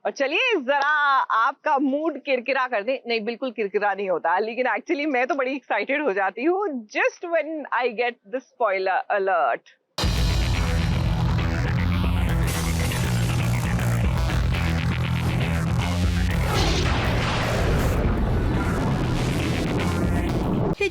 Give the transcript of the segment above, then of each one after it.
और चलिए जरा आपका मूड किरकिरा कर दे। नहीं, बिल्कुल किरकिरा नहीं होता, लेकिन एक्चुअली मैं तो बड़ी एक्साइटेड हो जाती हूँ just when I get the spoiler alert.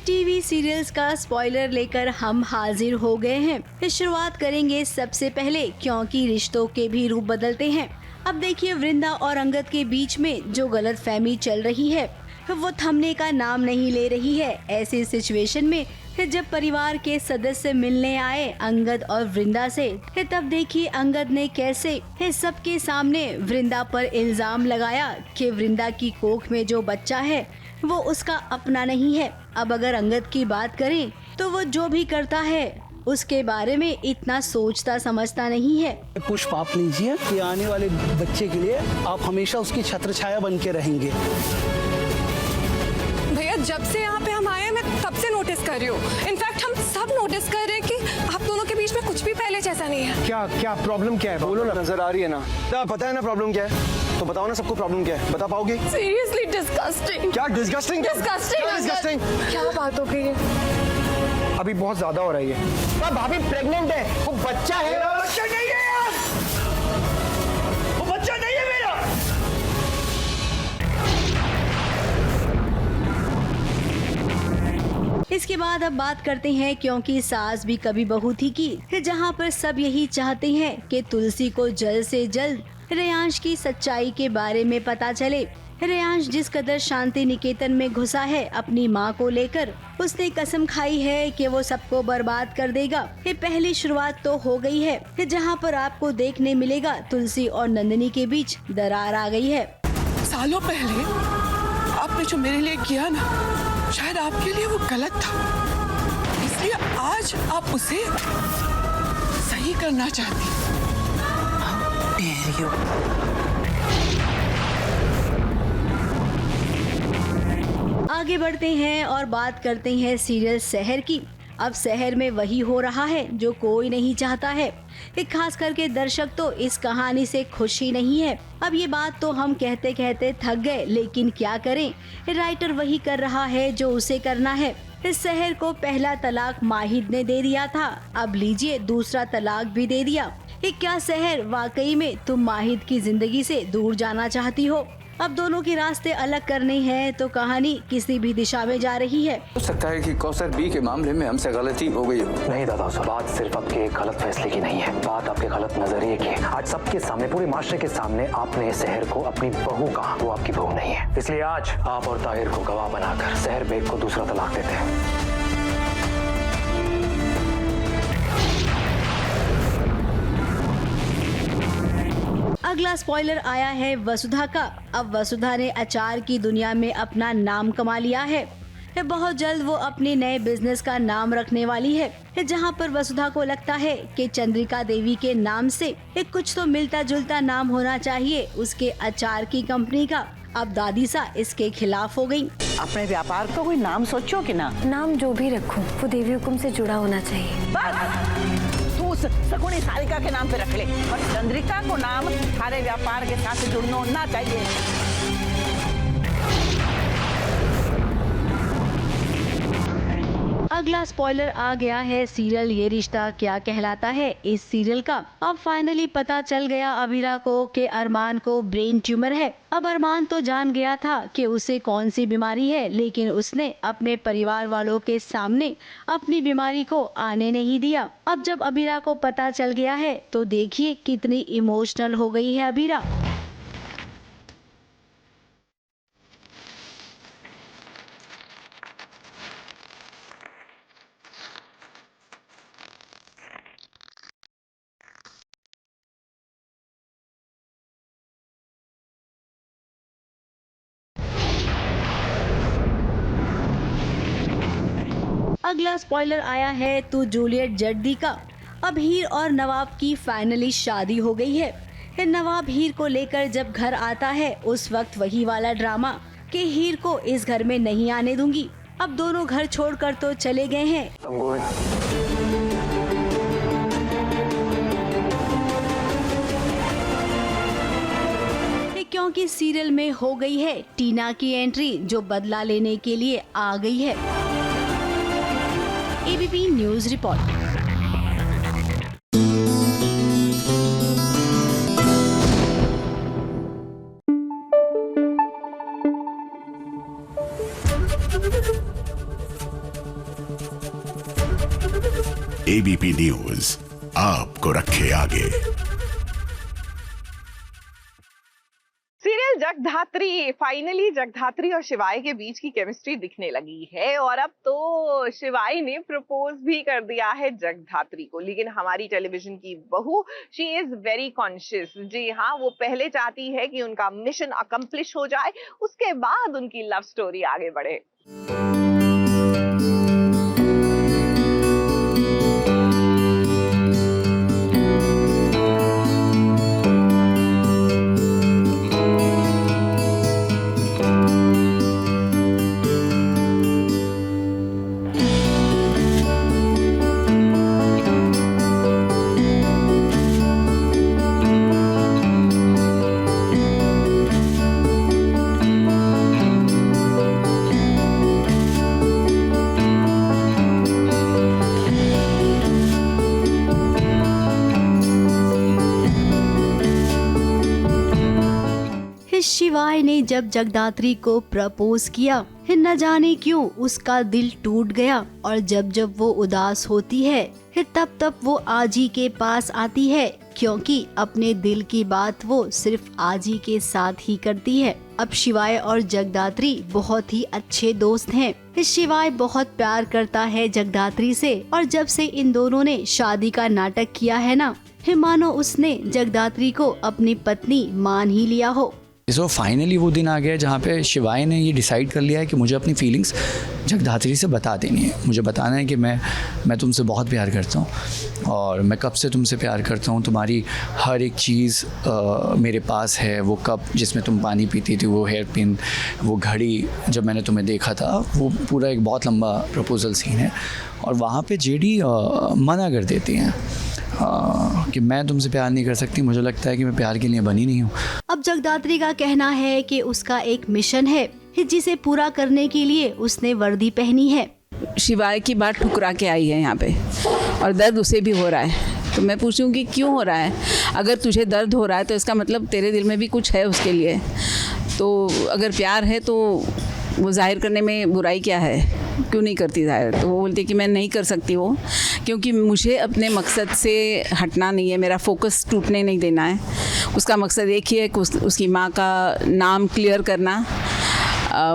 TV serials का स्पॉइलर लेकर हम हाजिर हो गए हैं। शुरुआत करेंगे सबसे पहले, क्योंकि रिश्तों के भी रूप बदलते हैं। अब देखिए, वृंदा और अंगद के बीच में जो गलतफहमी चल रही है वो थमने का नाम नहीं ले रही है। ऐसी सिचुएशन में जब परिवार के सदस्य मिलने आए अंगद और वृंदा से, तब देखिए अंगद ने कैसे सबके सामने वृंदा पर इल्जाम लगाया कि वृंदा की कोख में जो बच्चा है वो उसका अपना नहीं है। अब अगर अंगद की बात करें तो वो जो भी करता है उसके बारे में इतना सोचता समझता नहीं है। पुष्प आप लीजिए कि आने वाले बच्चे के लिए आप हमेशा उसकी छत्र छाया बन के रहेंगे। भैया, जब से यहाँ पे हम आए हैं मैं तब से नोटिस कर रही हूँ। इनफैक्ट हम सब नोटिस कर रहे हैं कि आप दोनों के बीच में कुछ भी पहले जैसा नहीं है। क्या प्रॉब्लम क्या है? बोलो ना। नजर आ रही है ना, पता है ना प्रॉब्लम क्या है, तो बताओ ना सबको प्रॉब्लम क्या है, बता पाओगे? Seriously disgusting. क्या डिस्गस्टिंग? डिस्गस्टिंग क्या बात हो गई है? अभी बहुत ज्यादा हो रही है। भाभी प्रेग्नेंट है, वो बच्चा है। बच्चा नहीं है यार, वो बच्चा नहीं है मेरा। इसके बाद अब बात करते हैं, क्योंकि सास भी कभी बहू थी कि जहां पर सब यही चाहते हैं कि तुलसी को जल्द से जल्द रेयांश की सच्चाई के बारे में पता चले। रेयांश जिस कदर शांति निकेतन में घुसा है अपनी माँ को लेकर, उसने कसम खाई है कि वो सबको बर्बाद कर देगा। ये पहली शुरुआत तो हो गई है, जहाँ पर आपको देखने मिलेगा तुलसी और नंदिनी के बीच दरार आ गई है। सालों पहले आपने जो मेरे लिए किया ना, शायद आपके लिए वो गलत था, इसलिए आज आप उसे सही करना चाहती। आगे बढ़ते हैं और बात करते हैं सीरियल सहर की। अब शहर में वही हो रहा है जो कोई नहीं चाहता है। खास करके दर्शक तो इस कहानी से खुश ही नहीं है। अब ये बात तो हम कहते कहते थक गए, लेकिन क्या करें, राइटर वही कर रहा है जो उसे करना है। इस शहर को पहला तलाक माहिद ने दे दिया था, अब लीजिए दूसरा तलाक भी दे दिया। क्या शहर वाकई में तुम माहिद की जिंदगी से दूर जाना चाहती हो? अब दोनों के रास्ते अलग करने हैं तो कहानी किसी भी दिशा में जा रही है। हो सकता है कि कौसर बी के मामले में हमसे गलती हो गई हो। नहीं दादा, बात सिर्फ आपके एक गलत फैसले की नहीं है, बात आपके गलत नजरिए की है। आज सबके सामने, पूरे माशरे के सामने आपने शहर को अपनी बहू कहा, वो आपकी बहू नहीं है। इसलिए आज आप और ताहिर को गवाह बनाकर शहर बेग को दूसरा तलाक देते हैं। अगला स्पॉइलर आया है वसुधा का। अब वसुधा ने अचार की दुनिया में अपना नाम कमा लिया है। बहुत जल्द वो अपने नए बिजनेस का नाम रखने वाली है, जहां पर वसुधा को लगता है कि चंद्रिका देवी के नाम से एक कुछ तो मिलता जुलता नाम होना चाहिए उसके अचार की कंपनी का। अब दादी सा इसके खिलाफ हो गयी। अपने व्यापार का कोई नाम सोचो कि ना? नाम जो भी रखूं, वो देवी हुकुम से जुड़ा होना चाहिए। सगुनी सारिका के नाम पे रख ले, और चंद्रिका को नाम सारे व्यापार के साथ जुड़ना होना चाहिए। अगला स्पॉइलर आ गया है सीरियल ये रिश्ता क्या कहलाता है। इस सीरियल का अब फाइनली पता चल गया अबीरा को कि अरमान को ब्रेन ट्यूमर है। अब अरमान तो जान गया था कि उसे कौन सी बीमारी है, लेकिन उसने अपने परिवार वालों के सामने अपनी बीमारी को आने नहीं दिया। अब जब अबीरा को पता चल गया है तो देखिए कितनी इमोशनल हो गई है अबीरा। अगला स्पॉइलर आया है तू जूलियट जड्डी का। अब हीर और नवाब की फाइनली शादी हो गई है। नवाब हीर को लेकर जब घर आता है उस वक्त वही वाला ड्रामा कि हीर को इस घर में नहीं आने दूंगी। अब दोनों घर छोड़कर तो चले गए हैं। क्योंकि सीरियल में हो गई है टीना की एंट्री, जो बदला लेने के लिए आ गई है। ABP news report. ABP news आपको रखे आगे। सीरियल जगधात्री, फाइनली जगधात्री और शिवाय के बीच की केमिस्ट्री दिखने लगी है और अब तो शिवाय ने प्रपोज भी कर दिया है जगधात्री को। लेकिन हमारी टेलीविजन की बहू, शी इज वेरी कॉन्शियस। जी हाँ, वो पहले चाहती है कि उनका मिशन अकम्प्लिश हो जाए, उसके बाद उनकी लव स्टोरी आगे बढ़े। शिवाय ने जब जगदात्री को प्रपोज किया, न जाने क्यों उसका दिल टूट गया और जब जब वो उदास होती है तब तब वो आजी के पास आती है, क्योंकि अपने दिल की बात वो सिर्फ आजी के साथ ही करती है। अब शिवाय और जगदात्री बहुत ही अच्छे दोस्त हैं। शिवाय बहुत प्यार करता है जगदात्री से और जब से इन दोनों ने शादी का नाटक किया है ना, मानो उसने जगदात्री को अपनी पत्नी मान ही लिया हो। सो फाइनली वो दिन आ गया जहाँ पे शिवाय ने ये डिसाइड कर लिया है कि मुझे अपनी फीलिंग्स जगधात्री से बता देनी है। मुझे बताना है कि मैं तुमसे बहुत प्यार करता हूँ और मैं कब से तुमसे प्यार करता हूँ। तुम्हारी हर एक चीज़ मेरे पास है। वो कप जिसमें तुम पानी पीती थी, वो हेयर पिन, वो घड़ी जब मैंने तुम्हें देखा था, वो पूरा एक बहुत लंबा प्रपोजल सीन है। और वहाँ पे जेडी मना कर देती हैं कि मैं तुमसे प्यार नहीं कर सकती, मुझे लगता है कि मैं प्यार के लिए बनी नहीं हूँ। अब जगदात्री का कहना है कि उसका एक मिशन है जिसे पूरा करने के लिए उसने वर्दी पहनी है। शिवाय की बात ठुकरा के आई है यहाँ पे और दर्द उसे भी हो रहा है, तो मैं पूछूंगी क्यों हो रहा है। अगर तुझे दर्द हो रहा है तो इसका मतलब तेरे दिल में भी कुछ है उसके लिए। तो अगर प्यार है तो वो जाहिर करने में बुराई क्या है, क्यों नहीं करती जाहिर। तो वो बोलती कि मैं नहीं कर सकती वो, क्योंकि मुझे अपने मकसद से हटना नहीं है, मेरा फोकस टूटने नहीं देना है। उसका मकसद एक ही है कि उसकी माँ का नाम क्लियर करना,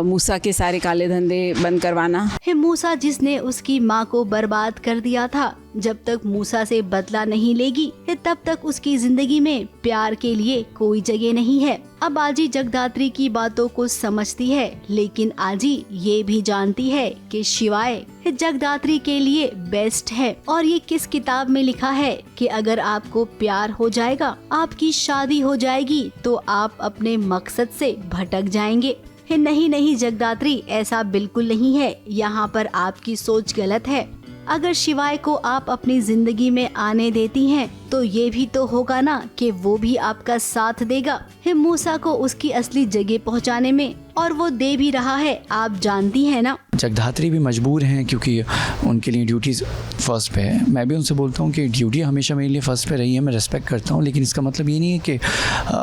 मूसा के सारे काले धंधे बंद करवाना। मूसा जिसने उसकी माँ को बर्बाद कर दिया था, जब तक मूसा से बदला नहीं लेगी तब तक उसकी जिंदगी में प्यार के लिए कोई जगह नहीं है। अब आजी जगदात्री की बातों को समझती है, लेकिन आजी ये भी जानती है कि शिवाय जगदात्री के लिए बेस्ट है। और ये किस किताब में लिखा है कि अगर आपको प्यार हो जाएगा, आपकी शादी हो जाएगी, तो आप अपने मकसद से भटक जाएंगे। नहीं जगदात्री, ऐसा बिल्कुल नहीं है। यहाँ पर आपकी सोच गलत है। अगर शिवाय को आप अपनी जिंदगी में आने देती हैं, तो ये भी तो होगा ना कि वो भी आपका साथ देगा मूसा को उसकी असली जगह पहुँचाने में, और वो दे भी रहा है, आप जानती हैं ना। जगधात्री भी मजबूर हैं क्योंकि उनके लिए ड्यूटी फर्स्ट पे है। मैं भी उनसे बोलता हूँ कि ड्यूटी हमेशा मेरे लिए फर्स्ट पे रही है, मैं रेस्पेक्ट करता हूँ, लेकिन इसका मतलब ये नहीं है कि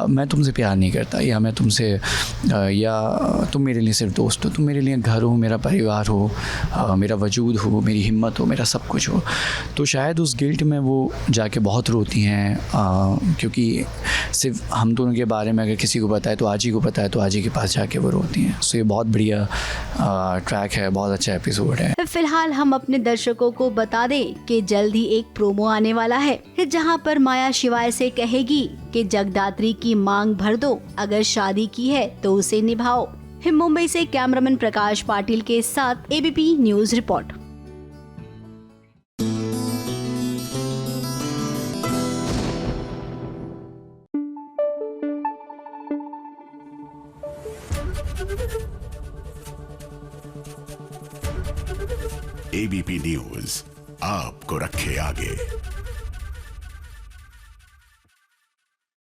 मैं तुमसे प्यार नहीं करता या मैं तुमसे या तुम मेरे लिए सिर्फ दोस्त हो। तुम मेरे लिए घर हो, मेरा परिवार हो, मेरा वजूद हो, मेरी हिम्मत हो, मेरा सब कुछ हो। तो शायद उस गिल्ट में वो जाके बहुत रोती हैं, क्योंकि सिर्फ हम दोनों के बारे में अगर किसी को पता है तो आजी को पता है, तो आजी के पास जाके वो रोती हैं। सो ये बहुत बढ़िया ट्रैक है, बहुत अच्छा एपिसोड है। फिलहाल हम अपने दर्शकों को बता दें कि जल्द ही एक प्रोमो आने वाला है, जहां पर माया शिवाय से कहेगी कि जगदात्री की मांग भर दो, अगर शादी की है तो उसे निभाओ। मुंबई से कैमरामैन प्रकाश पाटिल के साथ ABP news report. ABP news आपको रखे आगे।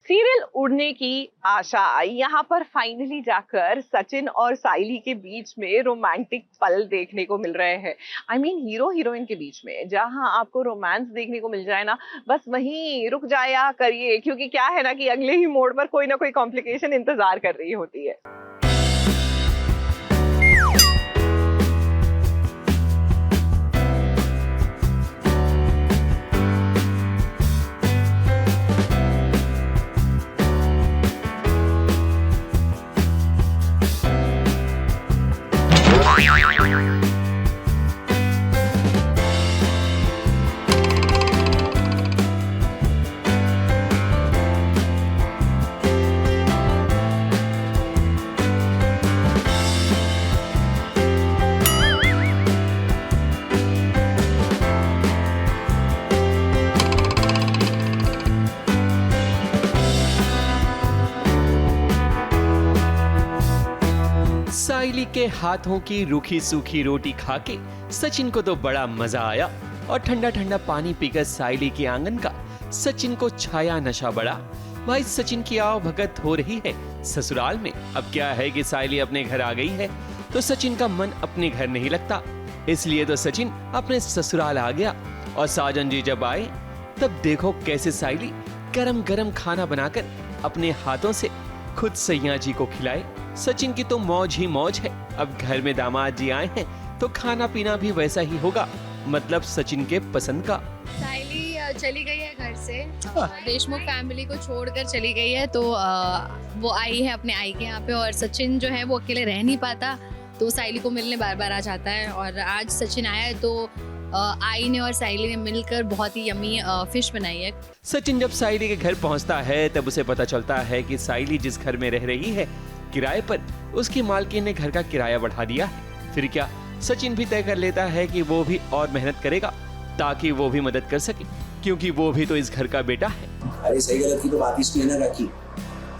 सीरियल जुड़ने की आशा। यहाँ पर फाइनली जाकर सचिन और साइली के बीच में रोमांटिक पल देखने को मिल रहे हैं। आई मीन हीरो हीरोइन के बीच में जहां आपको रोमांस देखने को मिल जाए ना, बस वहीं रुक जाया करिए, क्योंकि क्या है ना कि अगले ही मोड़ पर कोई ना कोई कॉम्प्लिकेशन इंतजार कर रही होती है। साइली के हाथों की रूखी सूखी रोटी खाके सचिन को तो बड़ा मजा आया और ठंडा ठंडा पानी पीकर साइली के आंगन का सचिन को छाया नशा बड़ा। भाई सचिन की आओ भगत हो रही है ससुराल में। अब क्या है कि साइली अपने घर आ गई है तो सचिन का मन अपने घर नहीं लगता, इसलिए तो सचिन अपने ससुराल आ गया। और साजन जी जब आए तब देखो कैसे साइली गरम गरम खाना बनाकर अपने हाथों से खुद सैया जी को खिलाए। सचिन की तो मौज ही मौज है। अब घर में दामाद जी आए हैं तो खाना पीना भी वैसा ही होगा, मतलब सचिन के पसंद का। साइली चली गई है घर से, देशमुख फैमिली को छोड़कर चली गई है, तो वो आई है अपने आई के यहाँ पे। और सचिन जो है वो अकेले रह नहीं पाता, तो साइली को मिलने बार बार आ जाता है। और आज सचिन आया है तो आई ने और साइली ने मिलकर बहुत ही यम्मी फिश बनाई है। सचिन जब साइली के घर पहुंचता है तब उसे पता चलता है कि साइली जिस घर में रह रही है किराए पर, उसकी मालकिन ने घर का किराया बढ़ा दिया है। फिर क्या, सचिन भी तय कर लेता है कि वो भी और मेहनत करेगा ताकि वो भी मदद कर सके, क्योंकि वो भी तो इस घर का बेटा है। अरे सही गलत की तो बात इसमें ना रखी,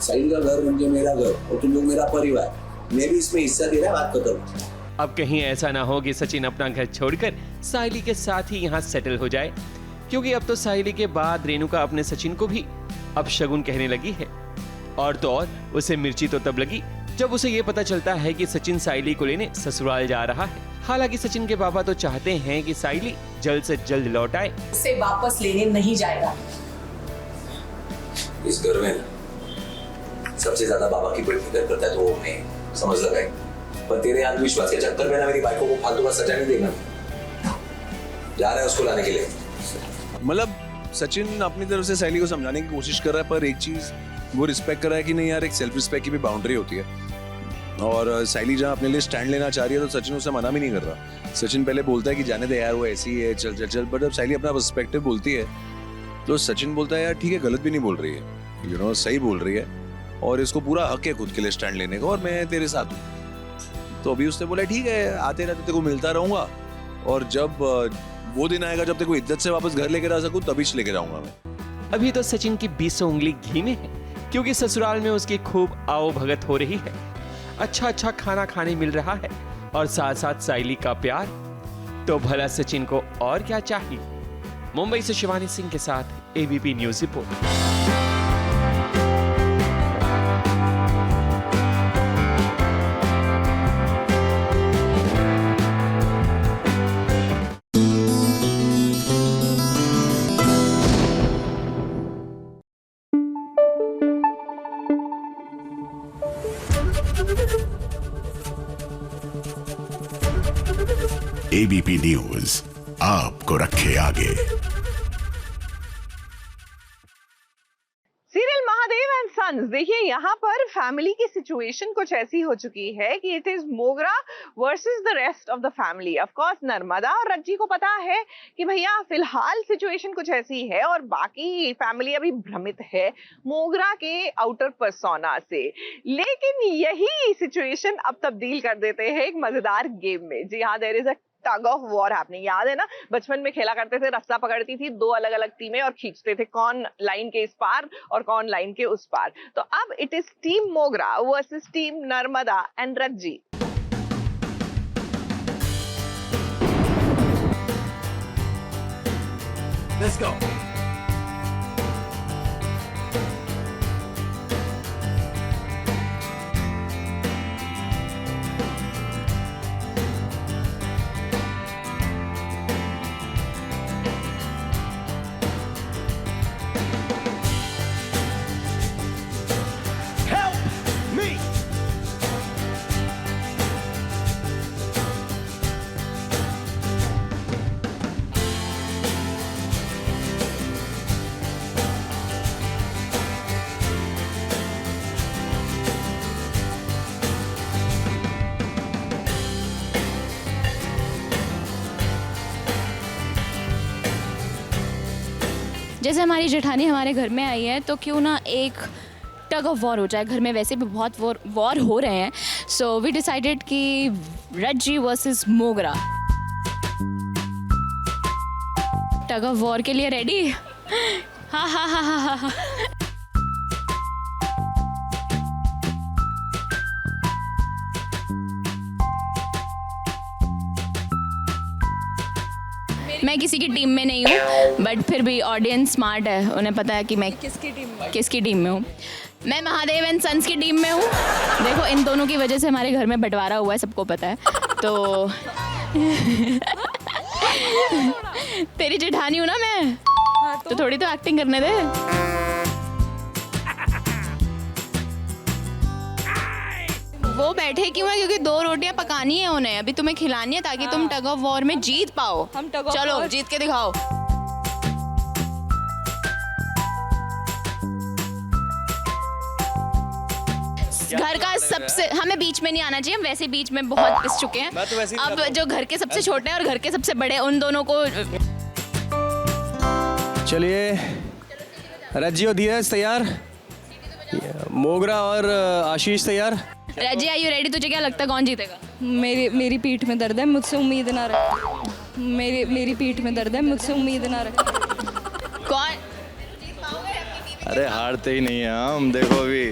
साइली का घर मुझे मेरा घर और तुम लोग मेरा परिवार, मैं भी इसमें हिस्सा दे रहा, बात खत्म। अब कहीं ऐसा ना हो कि सचिन अपना घर छोड़कर साइली के साथ ही यहाँ सेटल हो जाए, क्योंकि अब तो साइली के बाद रेणुका अपने सचिन को भी अब शगुन कहने लगी है। और तो और उसे मिर्ची तो तब लगी जब उसे ये पता चलता है कि सचिन साइली को लेने ससुराल जा रहा है। हालांकि सचिन के पापा तो चाहते हैं कि साइली जल्द से जल्द लौट आए। उसे वापस लेने नहीं जाएगा। इस घर में सबसे ज्यादा बाबा की कोई फिक्र करता है तो वो मैं समझ लगाए, पर तेरे अंधविश्वास के चक्कर में ना मेरी बाइक को फालतू का सजा नहीं देगा। जा रहा है उसको लाने के लिए। मतलब सचिन अपनी तरफ से साइली को समझाने की कोशिश कर रहा है, पर एक चीज वो रिस्पेक्ट कर रहा है कि नहीं यार, एक सेल्फ रिस्पेक्ट की भी बाउंड्री होती है। और साइली जहाँ अपने लिए स्टैंड लेना चाह रही है तो सचिन उसे मना भी नहीं कर रहा। सचिन पहले बोलता है कि जाने दे यार, वो ऐसी है, चल चल चल, बट जब साइली अपना पर्सपेक्टिव बोलती है तो सचिन बोलता है यार ठीक है, गलत भी नहीं बोल रही है, यू नो सही बोल रही है, और इसको पूरा हक है खुद के लिए स्टैंड लेने का, और मैं तेरे साथ हूँ। तो अभी उसने बोला ठीक है, आते रहते तेरे को मिलता रहूंगा, और जब वो दिन आएगा जब तेरे को इज्जत से वापस घर लेकर आ सकूं तभी लेके जाऊंगा मैं। अभी तो सचिन की 20 उंगली घी में है, क्योंकि ससुराल में उसकी खूब आओ भगत हो रही है, अच्छा अच्छा खाना खाने मिल रहा है, और साथ साथ साइली का प्यार। तो भला सचिन को और क्या चाहिए। मुंबई से शिवानी सिंह के साथ ABP news report. ABP news आपको रखे आगे। सीरियल महादेव एंड सन्स, देखिए यहाँ पर फैमिली की सिचुएशन कुछ ऐसी हो चुकी है कि इट इज मोगरा versus the rest of the family. Of course Narmada और रज्जी को पता है कि भैया फिलहाल सिचुएशन कुछ ऐसी है, और बाकी फैमिली अभी भ्रमित है मोगरा के आउटर पर्सोना से। लेकिन यही सिचुएशन अब तब्दील कर देते हैं एक मजेदार गेम में। जी हाँ, there is a tug of war happening. याद है ना, बचपन में खेला करते थे, रास्ता पकड़ती थी दो अलग अलग टीमें और खींचते थे कौन लाइन के इस पार और कौन लाइन के उस पार। तो अब इट इज टीम मोगरा versus team Narmada and Rajji. Let's go. जैसे हमारी जेठानी हमारे घर में आई है तो क्यों ना एक टग ऑफ वॉर हो जाए। घर में वैसे भी बहुत वॉर हो रहे हैं। सो वी डिसाइडेड कि रज्जी वर्सेस मोगरा। टग ऑफ वॉर के लिए रेडी? हाँ हाँ हाँ हाँ हाँ। मैं किसी की टीम में नहीं हूँ, बट फिर भी ऑडियंस स्मार्ट है, उन्हें पता है कि मैं किसकी टीम में हूँ। मैं महादेव एंड सन्स की टीम में हूँ। देखो इन दोनों की वजह से हमारे घर में बंटवारा हुआ है, सबको पता है। तो तेरी जेठानी हूँ ना मैं, तो थोड़ी तो एक्टिंग करने दे। वो बैठे क्यों है? क्योंकि 2 रोटियां पकानी है उन्हें, अभी तुम्हें खिलानी है ताकि तुम टग ऑफ वॉर में जीत पाओ। चलो जीत के दिखाओ। घर का सबसे, हमें बीच में नहीं आना चाहिए, हम वैसे बीच में बहुत पिस चुके हैं। अब जो घर के सबसे छोटे हैं और घर के सबसे बड़े, उन दोनों को। चलिए रज्जी और धीरज तैयार, मोगरा और आशीष तैयार। रज्जी आर यू रेडी? तुझे क्या लगता है कौन जीतेगा? मेरी पीठ में दर्द है, मुझसे उम्मीद ना रख। मेरी पीठ में दर्द है, मुझसे उम्मीद ना रख। कौन? अरे हारते ही नहीं है हम, देखो अभी।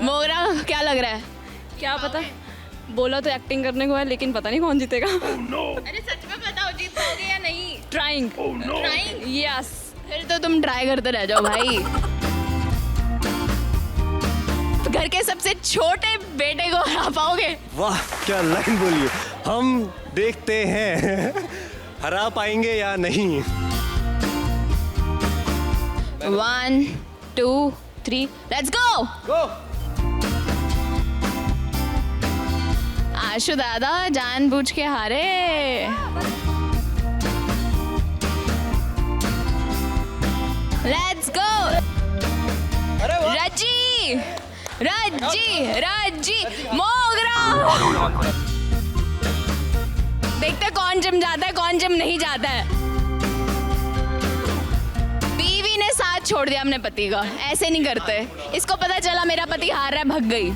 मोगरा क्या लग रहा है? क्या पता, बोला तो एक्टिंग करने को है, लेकिन पता नहीं कौन जीतेगा। अरे सच में बताओ, जीत पाओगे या नहीं? ट्राइंग। ट्राइंग? यस। फिर तो तुम ट्राई करते रह जाओ भाई। घर के सबसे छोटे बेटे को हरा पाओगे? वाह क्या लाइन बोली है। हम देखते हैं हरा पाएंगे या नहीं। 1 2 3 लेट्स गो। आशु दादा जानबूझ के हारे। Let's go. रज्जी मोगरा। देखते कौन जिम जाता है कौन जिम नहीं जाता है। बीवी ने साथ छोड़ दिया अपने पति का, ऐसे नहीं करते। इसको पता चला मेरा पति हार रहा है, भाग गई।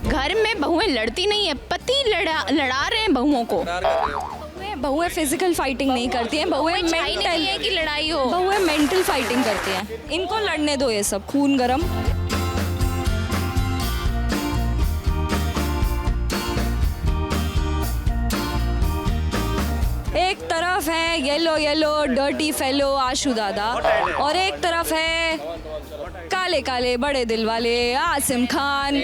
घर में बहुएं लड़ती नहीं है, पति लड़ा रहे हैं बहुओं को। बहुएं फिजिकल फाइटिंग नहीं करती हैं, बहुएं मेंटल नहीं है कि लड़ाई हो। बहुएं मेंटल फाइटिंग करती हैं। इनको लड़ने दो, ये सब खून गरम। एक तरफ है येलो डर्टी फेलो आशु दादा, और एक तरफ है काले काले बड़े दिल वाले Asim Khan.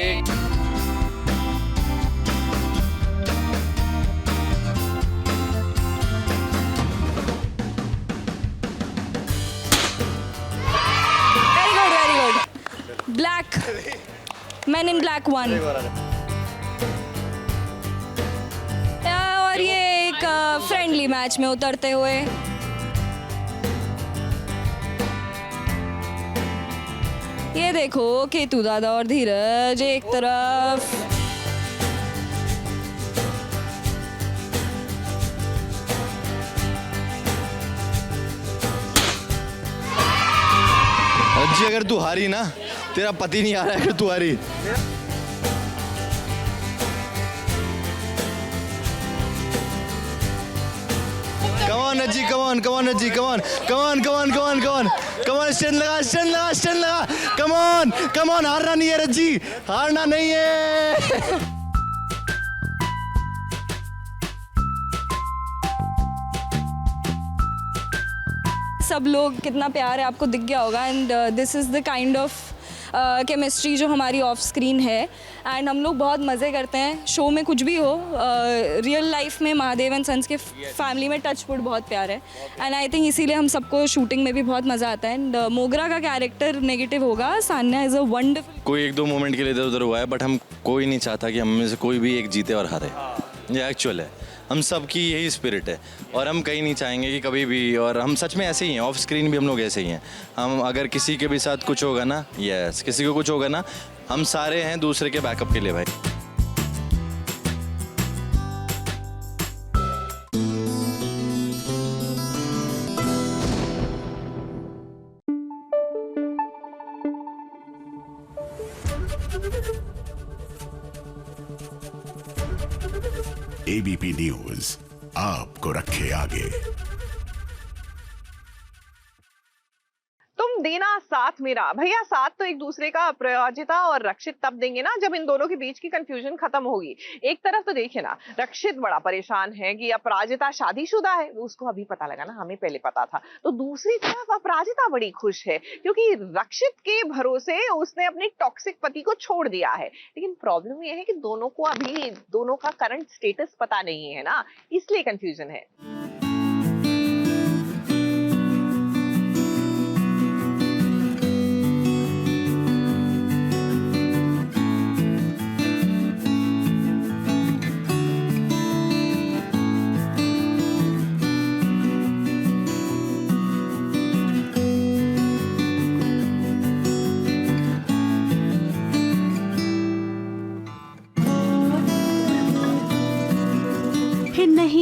Black man in black 1। और ये एक फ्रेंडली मैच में उतरते हुए ये देखो केतु दादा और धीरज एक तरफ, रज्जी अगर तू हारी ना, तेरा पति नहीं आ रहा है अगर तू हारी। कमान रज्जी, कमान रज्जी, कमान स्टैंड लगा, कमान हारना नहीं है रज्जी, हारना नहीं है। सब लोग कितना प्यार है आपको दिख गया होगा। And this is the kind of chemistry जो हमारी ऑफ स्क्रीन है। एंड हम लोग बहुत मज़े करते हैं, शो में कुछ भी हो। रियल लाइफ में महादेव एंड सन्स के फैमिली में टचवुड बहुत प्यार है। एंड आई थिंक इसीलिए हम सबको शूटिंग में भी बहुत मज़ा आता है। एंड मोगरा का कैरेक्टर नेगेटिव होगा, सान्या इज़ अ वंडरफुल। कोई 1-2 मोमेंट के लिए इधर उधर हुआ है, बट हम कोई नहीं चाहता कि हम में से कोई भी एक जीते और हारे। ये एक्चुअल है, हम सब की यही स्पिरिट है और हम कहीं नहीं चाहेंगे कि कभी भी, और हम सच में ऐसे ही हैं, ऑफ स्क्रीन भी हम लोग ऐसे ही हैं। हम अगर किसी के भी साथ कुछ होगा ना, यस, किसी को कुछ होगा ना, हम सारे हैं दूसरे के बैकअप के लिए भाई। एबीपी न्यूज आपको रखे आगे। तुम देना साथ मेरा, भैया साथ तो एक दूसरे का अपराजिता और रक्षित तब देंगे ना जब इन दोनों के बीच की कंफ्यूजन खत्म होगी। एक तरफ तो देखिए ना, रक्षित बड़ा परेशान है कि अपराजिता शादीशुदा है, उसको अभी पता लगा ना, हमें पहले पता था। तो दूसरी तरफ अपराजिता बड़ी खुश है क्योंकि रक्षित के भरोसे उसने अपने टॉक्सिक पति को छोड़ दिया है। लेकिन प्रॉब्लम यह है कि दोनों को अभी दोनों का करंट स्टेटस पता नहीं है ना, इसलिए कंफ्यूजन है।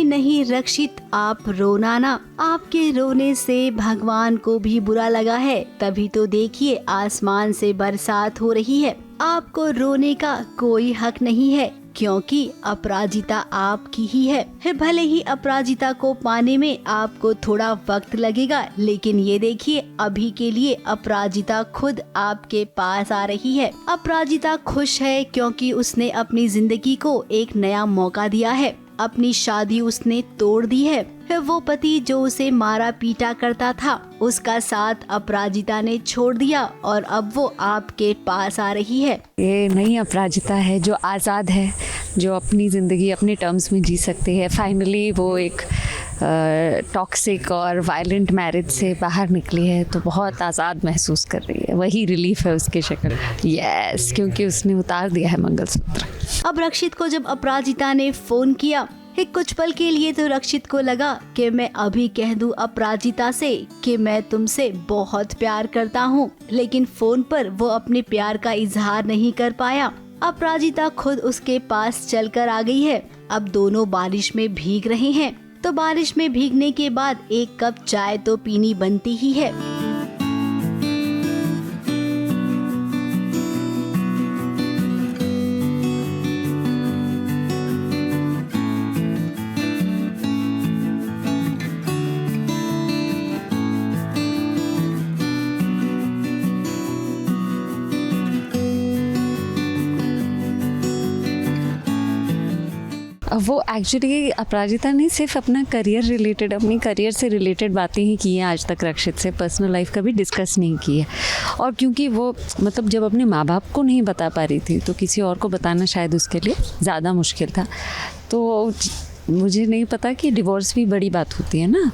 नहीं रक्षित, आप रोना ना, आपके रोने से भगवान को भी बुरा लगा है, तभी तो देखिए आसमान से बरसात हो रही है। आपको रोने का कोई हक नहीं है क्योंकि अपराजिता आपकी ही है। भले ही अपराजिता को पाने में आपको थोड़ा वक्त लगेगा, लेकिन ये देखिए अभी के लिए अपराजिता खुद आपके पास आ रही है। अपराजिता खुश है क्योंकि उसने अपनी जिंदगी को एक नया मौका दिया है। अपनी शादी उसने तोड़ दी है। वो पति जो उसे मारा पीटा करता था, उसका साथ अपराजिता ने छोड़ दिया और अब वो आपके पास आ रही है। ये नई अपराजिता है जो आज़ाद है, जो अपनी ज़िंदगी अपने टर्म्स में जी सकती है। फाइनली वो एक टॉक्सिक और वायलेंट मैरिज से बाहर निकली है तो बहुत आज़ाद महसूस कर रही है। वही रिलीफ है उसकी शक्ल। यस, क्योंकि उसने उतार दिया है मंगलसूत्र। अब रक्षित को जब अपराजिता ने फोन किया, कुछ पल के लिए तो रक्षित को लगा कि मैं अभी कह दूं अपराजिता से कि मैं तुमसे बहुत प्यार करता हूं, लेकिन फोन पर वो अपने प्यार का इजहार नहीं कर पाया। अपराजिता खुद उसके पास चलकर आ गई है। अब दोनों बारिश में भीग रहे हैं, तो बारिश में भीगने के बाद एक कप चाय तो पीनी बनती ही है। वो एक्चुअली अपराजिता ने सिर्फ अपना करियर रिलेटेड, अपनी करियर से रिलेटेड बातें ही की हैं आज तक। रक्षित से पर्सनल लाइफ कभी डिस्कस नहीं की है। और क्योंकि वो मतलब जब अपने माँ बाप को नहीं बता पा रही थी तो किसी और को बताना शायद उसके लिए ज़्यादा मुश्किल था। तो मुझे नहीं पता कि डिवोर्स भी बड़ी बात होती है ना,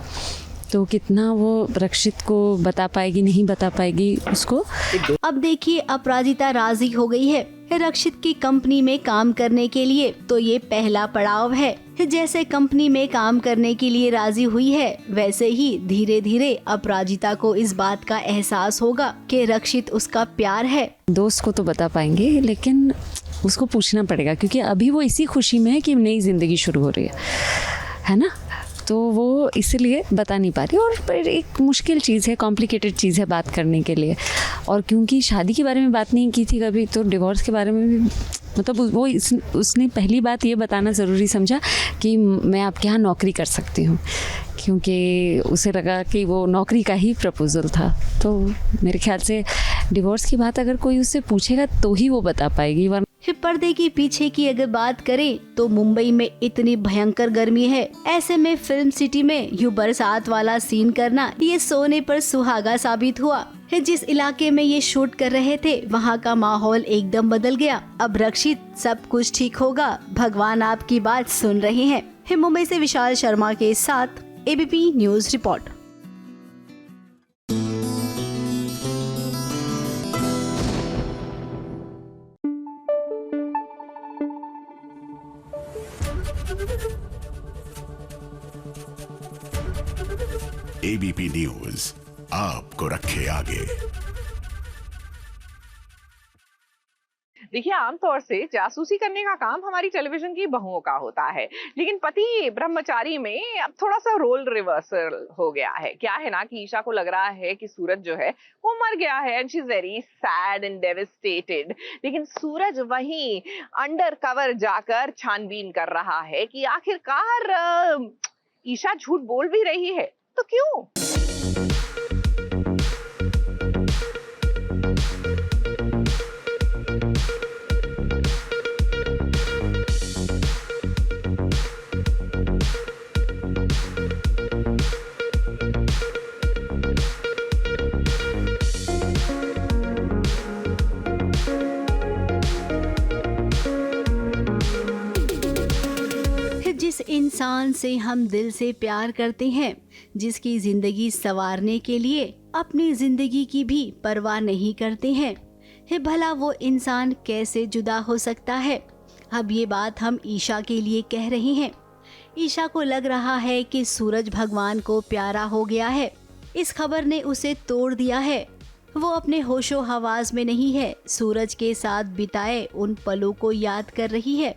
तो कितना वो रक्षित को बता पाएगी नहीं बता पाएगी उसको। अब देखिए अपराजिता राजी हो गई है रक्षित की कंपनी में काम करने के लिए, तो ये पहला पड़ाव है। जैसे कंपनी में काम करने के लिए राजी हुई है, वैसे ही धीरे धीरे अपराजिता को इस बात का एहसास होगा कि रक्षित उसका प्यार है। दोस्त को तो बता पाएंगे लेकिन उसको पूछना पड़ेगा, क्योंकि अभी वो इसी खुशी में है कि नई जिंदगी शुरू हो रही है ना, तो वो इसलिए बता नहीं पा रही। और फिर एक मुश्किल चीज़ है, कॉम्प्लिकेटेड चीज़ है बात करने के लिए। और क्योंकि शादी के बारे में बात नहीं की थी कभी, तो डिवोर्स के बारे में भी मतलब वो उसने पहली बात ये बताना ज़रूरी समझा कि मैं आपके यहाँ नौकरी कर सकती हूँ, क्योंकि उसे लगा कि वो नौकरी का ही प्रपोज़ल था। तो मेरे ख्याल से डिवोर्स की बात अगर कोई उससे पूछेगा तो ही वो बता पाएगी। पर्दे के पीछे की अगर बात करें तो मुंबई में इतनी भयंकर गर्मी है, ऐसे में फिल्म सिटी में यूं बरसात वाला सीन करना ये सोने पर सुहागा साबित हुआ। जिस इलाके में ये शूट कर रहे थे वहाँ का माहौल एकदम बदल गया। अब रक्षित सब कुछ ठीक होगा, भगवान आपकी बात सुन रहे हैं। मुंबई से विशाल शर्मा के साथ ABP news report. ABP news आपको रखे आगे। देखिए, आमतौर से जासूसी करने का काम हमारी टेलीविजन की बहुओं का होता है, लेकिन पति ब्रह्मचारी में अब थोड़ा सा रोल रिवर्सल हो गया है। क्या है ना कि ईशा को लग रहा है कि सूरज जो है वो मर गया है and she is very sad and devastated, लेकिन सूरज वहीं अंडर कवर जाकर छानबीन कर रहा है कि आखिरकार ईशा झूठ बोल भी रही है तो क्यों। जिस इंसान से हम दिल से प्यार करते हैं, जिसकी जिंदगी संवारने के लिए अपनी जिंदगी की भी परवाह नहीं करते हैं, भला वो इंसान कैसे जुदा हो सकता है। अब ये बात हम ईशा के लिए कह रहे हैं। ईशा को लग रहा है कि सूरज भगवान को प्यारा हो गया है। इस खबर ने उसे तोड़ दिया है। वो अपने होशो हवास में नहीं है, सूरज के साथ बिताए उन पलों को याद कर रही है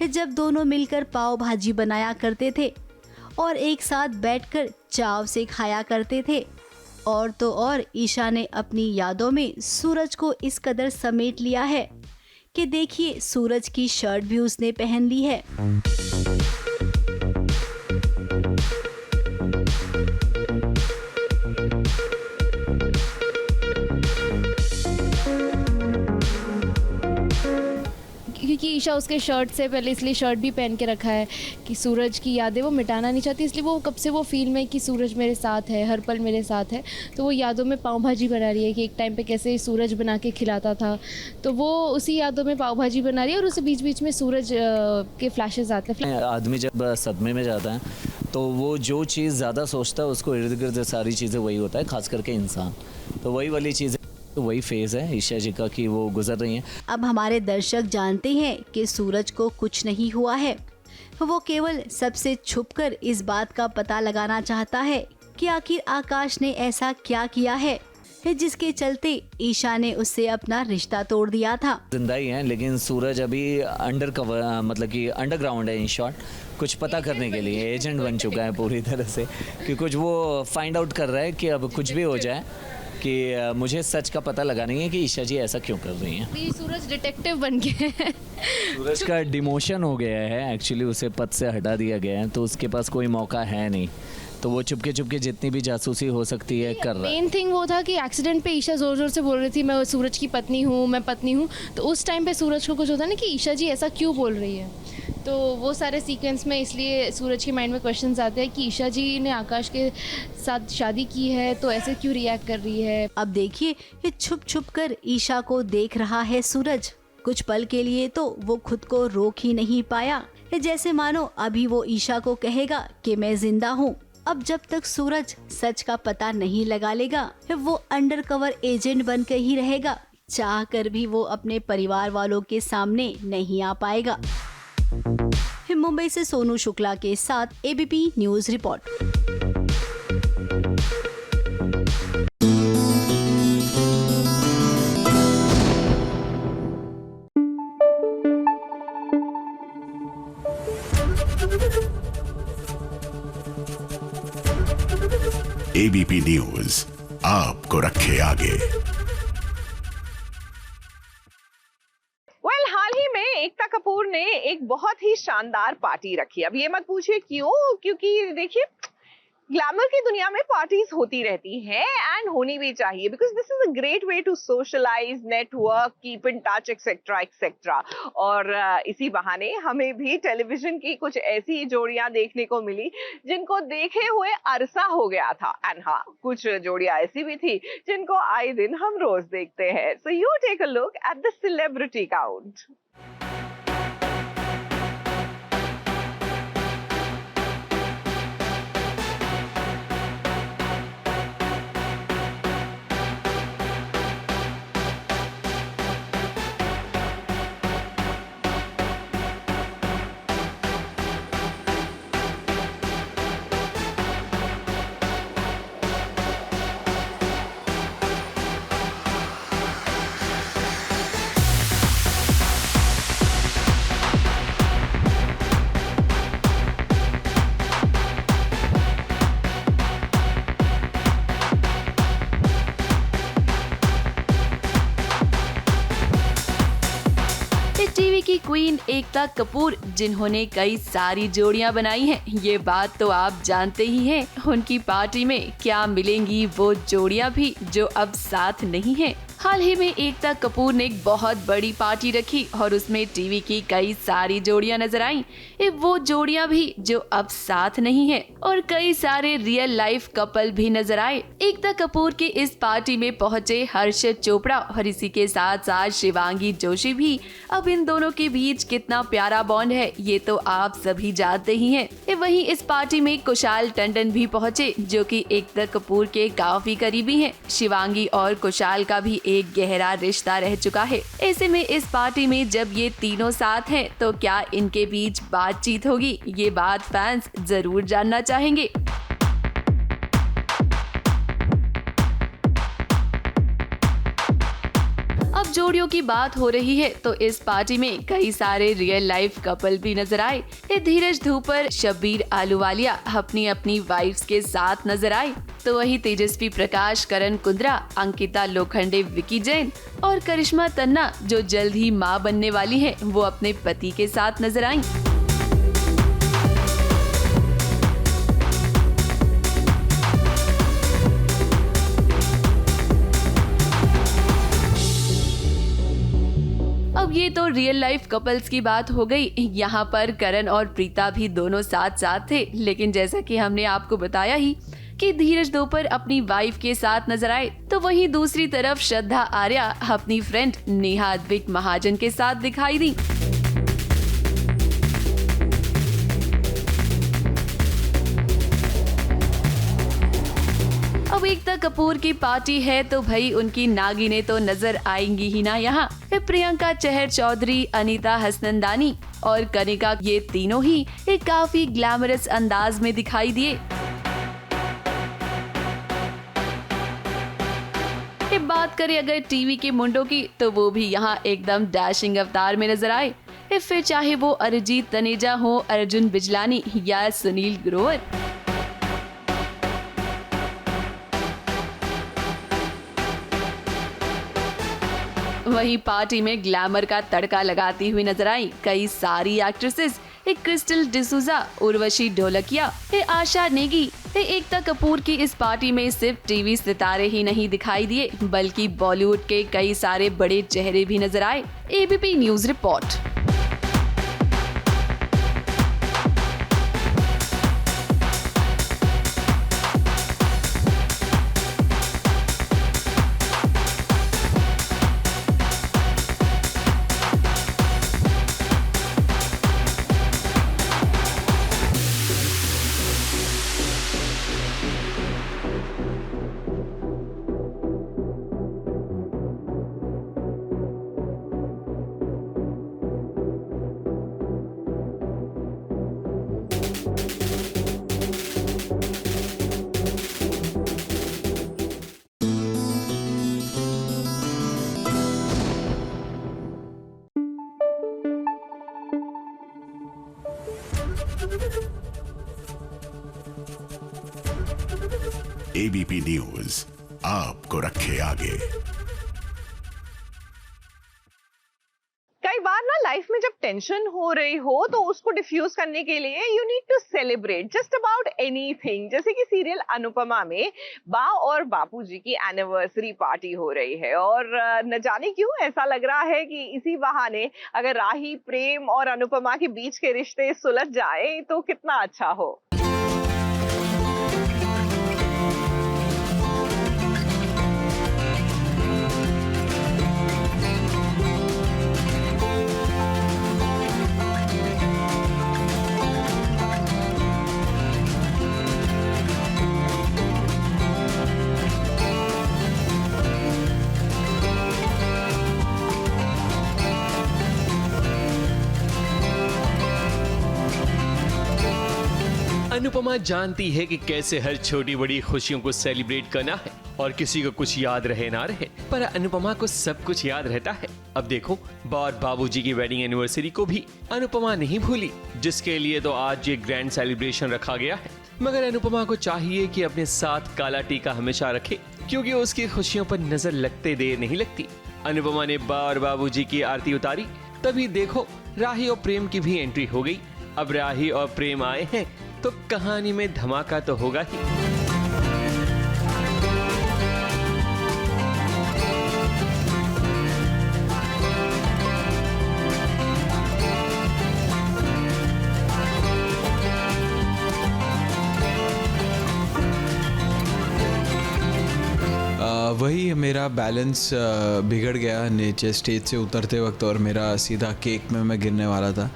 जब दोनों मिलकर पाव भाजी बनाया करते थे और एक साथ बैठकर चाव से खाया करते थे। और तो और ईशा ने अपनी यादों में सूरज को इस कदर समेट लिया है कि देखिए सूरज की शर्ट भी उसने पहन ली है। क्योंकि ईशा उसके शर्ट से पहले इसलिए शर्ट भी पहन के रखा है कि सूरज की यादें वो मिटाना नहीं चाहती, इसलिए वो कब से वो फील में कि सूरज मेरे साथ है, हर पल मेरे साथ है। तो वो यादों में पाव भाजी बना रही है कि एक टाइम पे कैसे सूरज बना के खिलाता था, तो वो उसी यादों में पाव भाजी बना रही है। और उसे बीच बीच में सूरज के फ्लैशेस आते हैं। आदमी जब सदमे में जाता है तो वो जो चीज़ ज़्यादा सोचता है उसको इर्द गिर्द सारी चीज़ें वही होता है, खास करके इंसान। तो वही वाली चीज़, तो वही फेज़ है ईशा जी का कि वो गुजर रही हैं। अब हमारे दर्शक जानते हैं कि सूरज को कुछ नहीं हुआ है। वो केवल सबसे छुपकर इस बात का पता लगाना चाहता है कि आखिर आकाश ने ऐसा क्या किया है जिसके चलते ईशा ने उससे अपना रिश्ता तोड़ दिया था। जिंदा ही है, लेकिन सूरज अभी अंडर कवर, मतलब कि अंडरग्राउंड है। इन शॉर्ट कुछ पता करने के लिए एजेंट बन चुका है पूरी तरह से, कि कुछ वो फाइंड आउट कर रहा है कि अब कुछ भी हो जाए कि मुझे सच का पता लगाना है कि ईशा जी ऐसा क्यों कर रही हैं। सूरज डिटेक्टिव बन गया है। सूरज का डिमोशन हो गया है, एक्चुअली उसे पद से हटा दिया गया है, तो उसके पास कोई मौका है नहीं, तो वो चुपके चुपके जितनी भी जासूसी हो सकती है कर रहा है। मेन थिंग वो था कि एक्सीडेंट पे ईशा जोर जोर से बोल रही थी मैं सूरज की पत्नी हूँ, मैं पत्नी हूँ। तो उस टाइम पे सूरज को कुछ होता ना कि ईशा जी ऐसा क्यों बोल रही है, तो वो सारे सीक्वेंस में इसलिए सूरज के माइंड में क्वेश्चंस आते हैं कि ईशा जी ने आकाश के साथ शादी की है तो ऐसे क्यों रिएक्ट कर रही है। अब देखिए ये छुप छुप कर ईशा को देख रहा है सूरज। कुछ पल के लिए तो वो खुद को रोक ही नहीं पाया, जैसे मानो अभी वो ईशा को कहेगा कि मैं जिंदा हूँ। अब जब तक सूरज सच का पता नहीं लगा लेगा वो अंडरकवर एजेंट बनकर ही रहेगा। चाह कर भी वो अपने परिवार वालों के सामने नहीं आ पाएगा। मुंबई से सोनू शुक्ला के साथ ABP news report. ABP news आपको रखे आगे। हाल ही में एकता कपूर ने एक बहुत ही शानदार पार्टी रखी। अब ये मत पूछिए क्यों, क्योंकि देखिए ग्लैमर की दुनिया में पार्टीज होती रहती हैं एंड होनी भी चाहिए, because this is a great way to socialise, network, keep in touch et cetera et cetera. और इसी बहाने हमें भी टेलीविजन की कुछ ऐसी जोड़ियां देखने को मिली जिनको देखे हुए अरसा हो गया था। एंड हाँ, कुछ जोड़ियां ऐसी भी थी जिनको आए दिन हम रोज देखते हैं। So you take a look at the celebrity count. Queen Ekta Kapoor, जिन्होंने कई सारी जोड़ियां बनाई हैं, ये बात तो आप जानते ही हैं। उनकी पार्टी में क्या मिलेंगी वो जोड़ियां भी जो अब साथ नहीं हैं। हाल ही में एकता कपूर ने एक बहुत बड़ी पार्टी रखी और उसमें टीवी की कई सारी जोड़ियां नजर आईं। वो जोड़ियां भी जो अब साथ नहीं है और कई सारे रियल लाइफ कपल भी नजर आए। एकता कपूर की इस पार्टी में पहुंचे हर्षद चोपड़ा और इसी के साथ साथ शिवांगी जोशी भी। अब इन दोनों के बीच कितना प्यारा बॉन्ड है ये तो आप सभी जानते ही हैं। वहीं इस पार्टी में कुशाल टंडन भी पहुंचे, जो कि एकता कपूर के काफी करीबी हैं। शिवांगी और कुशाल का भी एक गहरा रिश्ता रह चुका है। ऐसे में इस पार्टी में जब ये तीनों साथ हैं तो क्या इनके बीच बातचीत होगी, ये बात फैंस जरूर जानना चाहेंगे। अब जोड़ियों की बात हो रही है तो इस पार्टी में कई सारे रियल लाइफ कपल भी नजर आए। धीरज धूपर, शब्बीर आलूवालिया अपनी अपनी वाइफ्स के साथ नजर आए, तो वहीं तेजस्वी प्रकाश, करण कुंद्रा, अंकिता लोखंडे, विकी जैन और करिश्मा तन्ना, जो जल्द ही मां बनने वाली है, वो अपने पति के साथ नजर आईं। अब ये तो रियल लाइफ कपल्स की बात हो गई। यहाँ पर करण और प्रीता भी दोनों साथ साथ थे, लेकिन जैसा कि हमने आपको बताया ही कि धीरज दोपहर अपनी वाइफ के साथ नजर आए, तो वहीं दूसरी तरफ श्रद्धा आर्या अपनी फ्रेंड नेहा अद्विक महाजन के साथ दिखाई दी। अब एकता कपूर की पार्टी है तो भाई उनकी नागिनें तो नजर आएंगी ही ना। यहाँ प्रियंका चहर चौधरी, अनीता हसनंदानी और कनिका, ये तीनों ही एक काफी ग्लैमरस अंदाज में दिखाई दिए। बात करें अगर टीवी के मुंडों की, तो वो भी यहाँ एकदम डैशिंग अवतार में नजर आए। फिर चाहे वो अरिजीत तनेजा हो, अर्जुन बिजलानी या सुनील ग्रोवर। वहीं पार्टी में ग्लैमर का तड़का लगाती हुई नजर आई कई सारी एक्ट्रेसेस। क्रिस्टल डिसूजा, उर्वशी ढोलकिया, आशा नेगी। एकता कपूर की इस पार्टी में सिर्फ टीवी सितारे ही नहीं दिखाई दिए, बल्कि बॉलीवुड के कई सारे बड़े चेहरे भी नजर आए। ABP news report. ABP news आपको रखे आगे। कई बार ना लाइफ में जब टेंशन हो रही हो तो उसको डिफ्यूज करने के लिए you need to celebrate just about anything. जैसे कि सीरियल अनुपमा में बा और बापूजी की एनिवर्सरी पार्टी हो रही है और न जाने क्यों ऐसा लग रहा है कि इसी बहाने अगर राही, प्रेम और अनुपमा के बीच के रिश्ते सुलझ जाए तो कितना अच्छा हो। अनुपमा जानती है कि कैसे हर छोटी बड़ी खुशियों को सेलिब्रेट करना है और किसी को कुछ याद रहे ना रहे, पर अनुपमा को सब कुछ याद रहता है। अब देखो, और बाबूजी की वेडिंग एनिवर्सरी को भी अनुपमा नहीं भूली, जिसके लिए तो आज ये ग्रैंड सेलिब्रेशन रखा गया है। मगर अनुपमा को चाहिए कि अपने साथ काला टीका हमेशा रखे, क्योंकि उसकी खुशियों पर नजर लगते देर नहीं लगती। अनुपमा ने बा और बाबूजी की आरती उतारी, तभी देखो राही और प्रेम की भी एंट्री हो गई। अब राही और प्रेम आए हैं तो कहानी में धमाका तो होगा ही। वही मेरा बैलेंस बिगड़ गया नीचे स्टेज से उतरते वक्त और मेरा सीधा केक में मैं गिरने वाला था,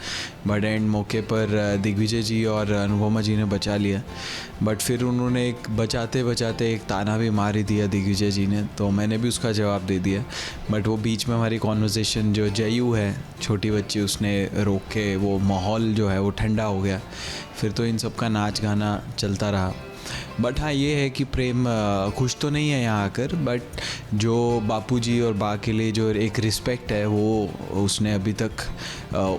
बट एंड मौके पर दिग्विजय जी और अनुपमा जी ने बचा लिया। बट फिर उन्होंने एक बचाते बचाते एक ताना भी मार ही दिया दिग्विजय जी ने, तो मैंने भी उसका जवाब दे दिया। बट वो बीच में हमारी कॉन्वर्सेशन जो जयू है छोटी बच्ची, उसने रोक के वो माहौल जो है वो ठंडा हो गया। फिर तो इन सब का नाच गाना चलता रहा। बट हाँ ये है कि प्रेम खुश तो नहीं है यहाँ आकर, बट जो बापूजी और बा के लिए जो एक रिस्पेक्ट है वो उसने अभी तक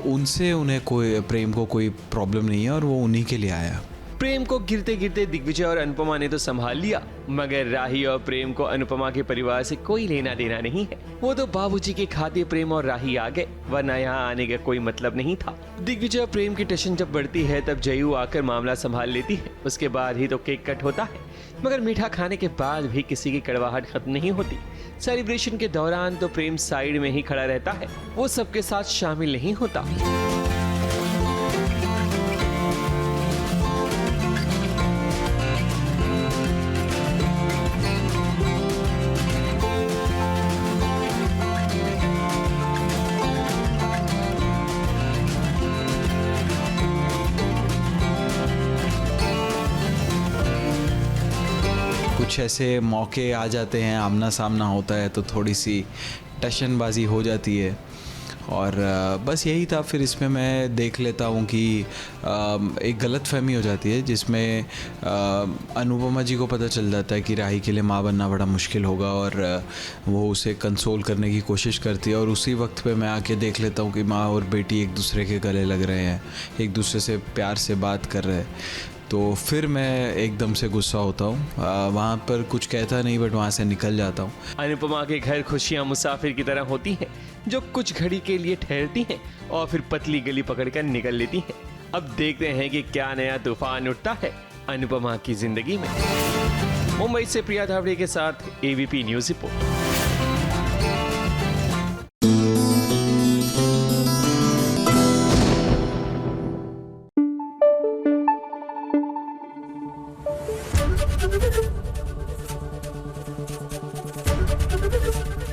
उनसे उन्हें कोई प्रेम को कोई प्रॉब्लम नहीं है और वो उन्हीं के लिए आया। प्रेम को गिरते गिरते दिग्विजय और अनुपमा ने तो संभाल लिया, मगर राही और प्रेम को अनुपमा के परिवार से कोई लेना देना नहीं है। वो तो बाबूजी के खाते प्रेम और राही आ गए, वरना यहाँ आने का कोई मतलब नहीं था। दिग्विजय और प्रेम की टेंशन जब बढ़ती है तब जयू आकर मामला संभाल लेती है। उसके बाद ही तो केक कट होता है, मगर मीठा खाने के बाद भी किसी की कड़वाहट खत्म नहीं होती। सेलिब्रेशन के दौरान तो प्रेम साइड में ही खड़ा रहता है, वो सबके साथ शामिल नहीं होता। कुछ ऐसे मौके आ जाते हैं, आमना सामना होता है तो थोड़ी सी टशनबाजी हो जाती है और बस यही था। फिर इसमें मैं देख लेता हूँ कि एक गलत फहमी हो जाती है जिसमें अनुपमा जी को पता चल जाता है कि राही के लिए माँ बनना बड़ा मुश्किल होगा और वो उसे कंसोल करने की कोशिश करती है। और उसी वक्त पे मैं आके देख लेता हूँ कि माँ और बेटी एक दूसरे के गले लग रहे हैं, एक दूसरे से प्यार से बात कर रहे हैं। तो फिर मैं एकदम से गुस्सा होता हूँ, वहाँ पर कुछ कहता नहीं बट वहाँ से निकल जाता हूँ। अनुपमा के घर खुशियाँ मुसाफिर की तरह होती हैं, जो कुछ घड़ी के लिए ठहरती हैं और फिर पतली गली पकड़कर निकल लेती हैं। अब देखते हैं कि क्या नया तूफान उठता है अनुपमा की जिंदगी में। मुंबई से प्रिया धावड़े के साथ ABP news report.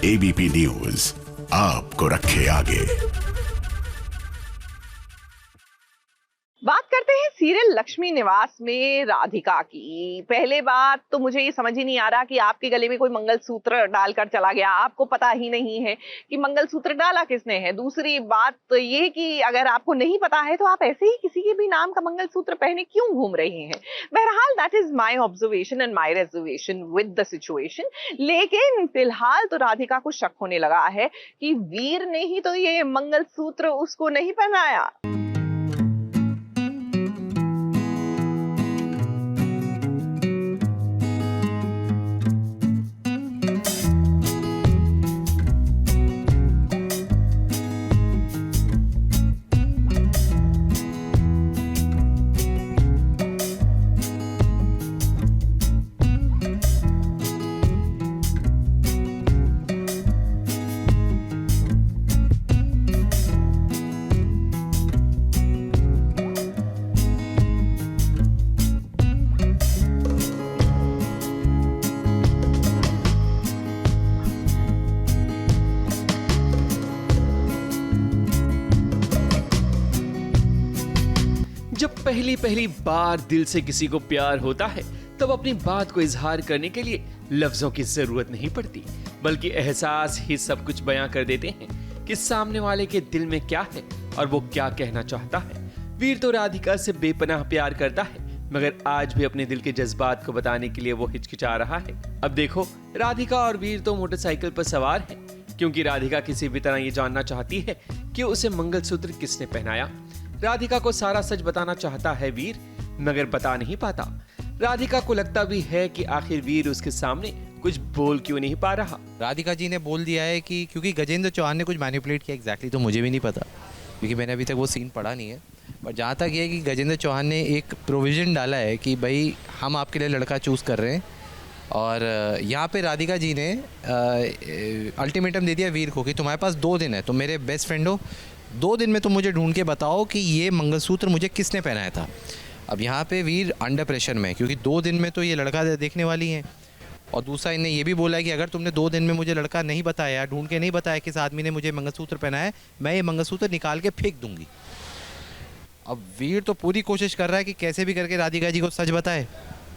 ABP news आपको रखे आगे। बात करते हैं सीरियल लक्ष्मी निवास में राधिका की। पहले बात तो मुझे ये समझ ही नहीं आ रहा कि आपके गले में कोई मंगलसूत्र डालकर चला गया, आपको पता ही नहीं है कि मंगलसूत्र डाला किसने है। दूसरी बात तो ये कि अगर आपको नहीं पता है तो आप ऐसे ही किसी के भी नाम का मंगलसूत्र पहने क्यों घूम रहे हैं। बहरहाल that is my observation and my reservation with the situation. लेकिन फिलहाल तो राधिका को शक होने लगा है कि वीर ने ही तो ये मंगलसूत्र उसको नहीं पहनाया। जब पहली बार दिल से किसी को प्यार होता है तब अपनी बात को इजहार करने के लिए लफ्जों की जरूरत नहीं पड़ती, बल्कि एहसास ही सब कुछ बयां कर देते हैं कि सामने वाले के दिल में क्या है और वो क्या कहना चाहता है। वीर तो राधिका से बेपनाह प्यार करता है, मगर आज भी अपने दिल के जज्बात को बताने के लिए वो हिचकिचा रहा है। अब देखो, राधिका और वीर तो मोटरसाइकिल पर सवार हैं, क्योंकि राधिका किसी भी तरह ये जानना चाहती है कि उसे मंगलसूत्र किसने पहनाया। राधिका को सारा सच बताना चाहता है वीर, मगर बता नहीं पाता। राधिका को लगता भी है कि आखिर वीर उसके सामने कुछ बोल क्यों नहीं पा रहा। राधिका जी ने बोल दिया है कि क्योंकि गजेंद्र चौहान ने कुछ मैनिपुलेट किया, एग्जैक्टली तो मुझे भी नहीं पता, क्योंकि मैंने अभी तक वो सीन पढ़ा नहीं है। बट जहाँ तक ये है कि गजेंद्र चौहान ने एक प्रोविज़न डाला है कि भाई हम आपके लिए लड़का चूज़ कर रहे हैं, और यहाँ पे राधिका जी ने अल्टीमेटम दे दिया वीर को कि तुम्हारे पास 2 दिन है, तुम मेरे बेस्ट फ्रेंड हो, 2 दिन में तुम मुझे ढूंढ के बताओ कि ये मंगलसूत्र मुझे किसने पहनाया था। अब यहाँ पे वीर अंडर प्रेशर में, क्योंकि 2 दिन में तो ये लड़का देखने वाली हैं, और दूसरा इन्हें ये भी बोला है कि अगर तुमने 2 दिन में मुझे लड़का नहीं बताया, ढूंढ के नहीं बताया किस आदमी ने मुझे मंगलसूत्र पहनाया है, मैं ये मंगलसूत्र निकाल के फेंक दूंगी। अब वीर तो पूरी कोशिश कर रहा है कि कैसे भी करके राधिका जी को सच बताए,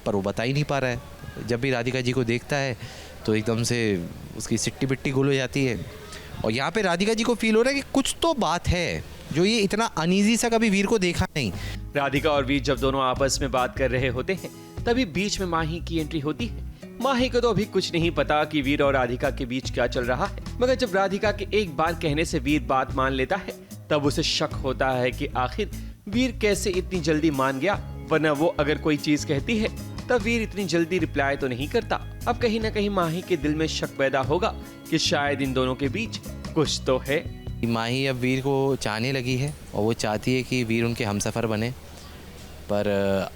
पर वो बता ही नहीं पा रहा है। जब भी राधिका जी को देखता है तो एकदम से उसकी सिट्टी बिट्टी गुल हो जाती है, और यहाँ पे राधिका जी को फील हो रहा है कि कुछ तो बात है जो ये इतना अनईजी सा कभी वीर को देखा नहीं। राधिका और वीर जब दोनों आपस में बात कर रहे होते हैं तभी बीच में माही की एंट्री होती है। माही को तो अभी कुछ नहीं पता कि वीर और राधिका के बीच क्या चल रहा है, मगर जब राधिका के एक बार कहने से वीर बात मान लेता है तब उसे शक होता है कि आखिर वीर कैसे इतनी जल्दी मान गया, वरना वो अगर कोई चीज कहती है तब वीर इतनी जल्दी रिप्लाई तो नहीं करता। अब कहीं ना कहीं माही के दिल में शक पैदा होगा कि शायद इन दोनों के बीच कुछ तो है। माही अब वीर को चाहने लगी है और वो चाहती है कि वीर उनके हमसफ़र बने, पर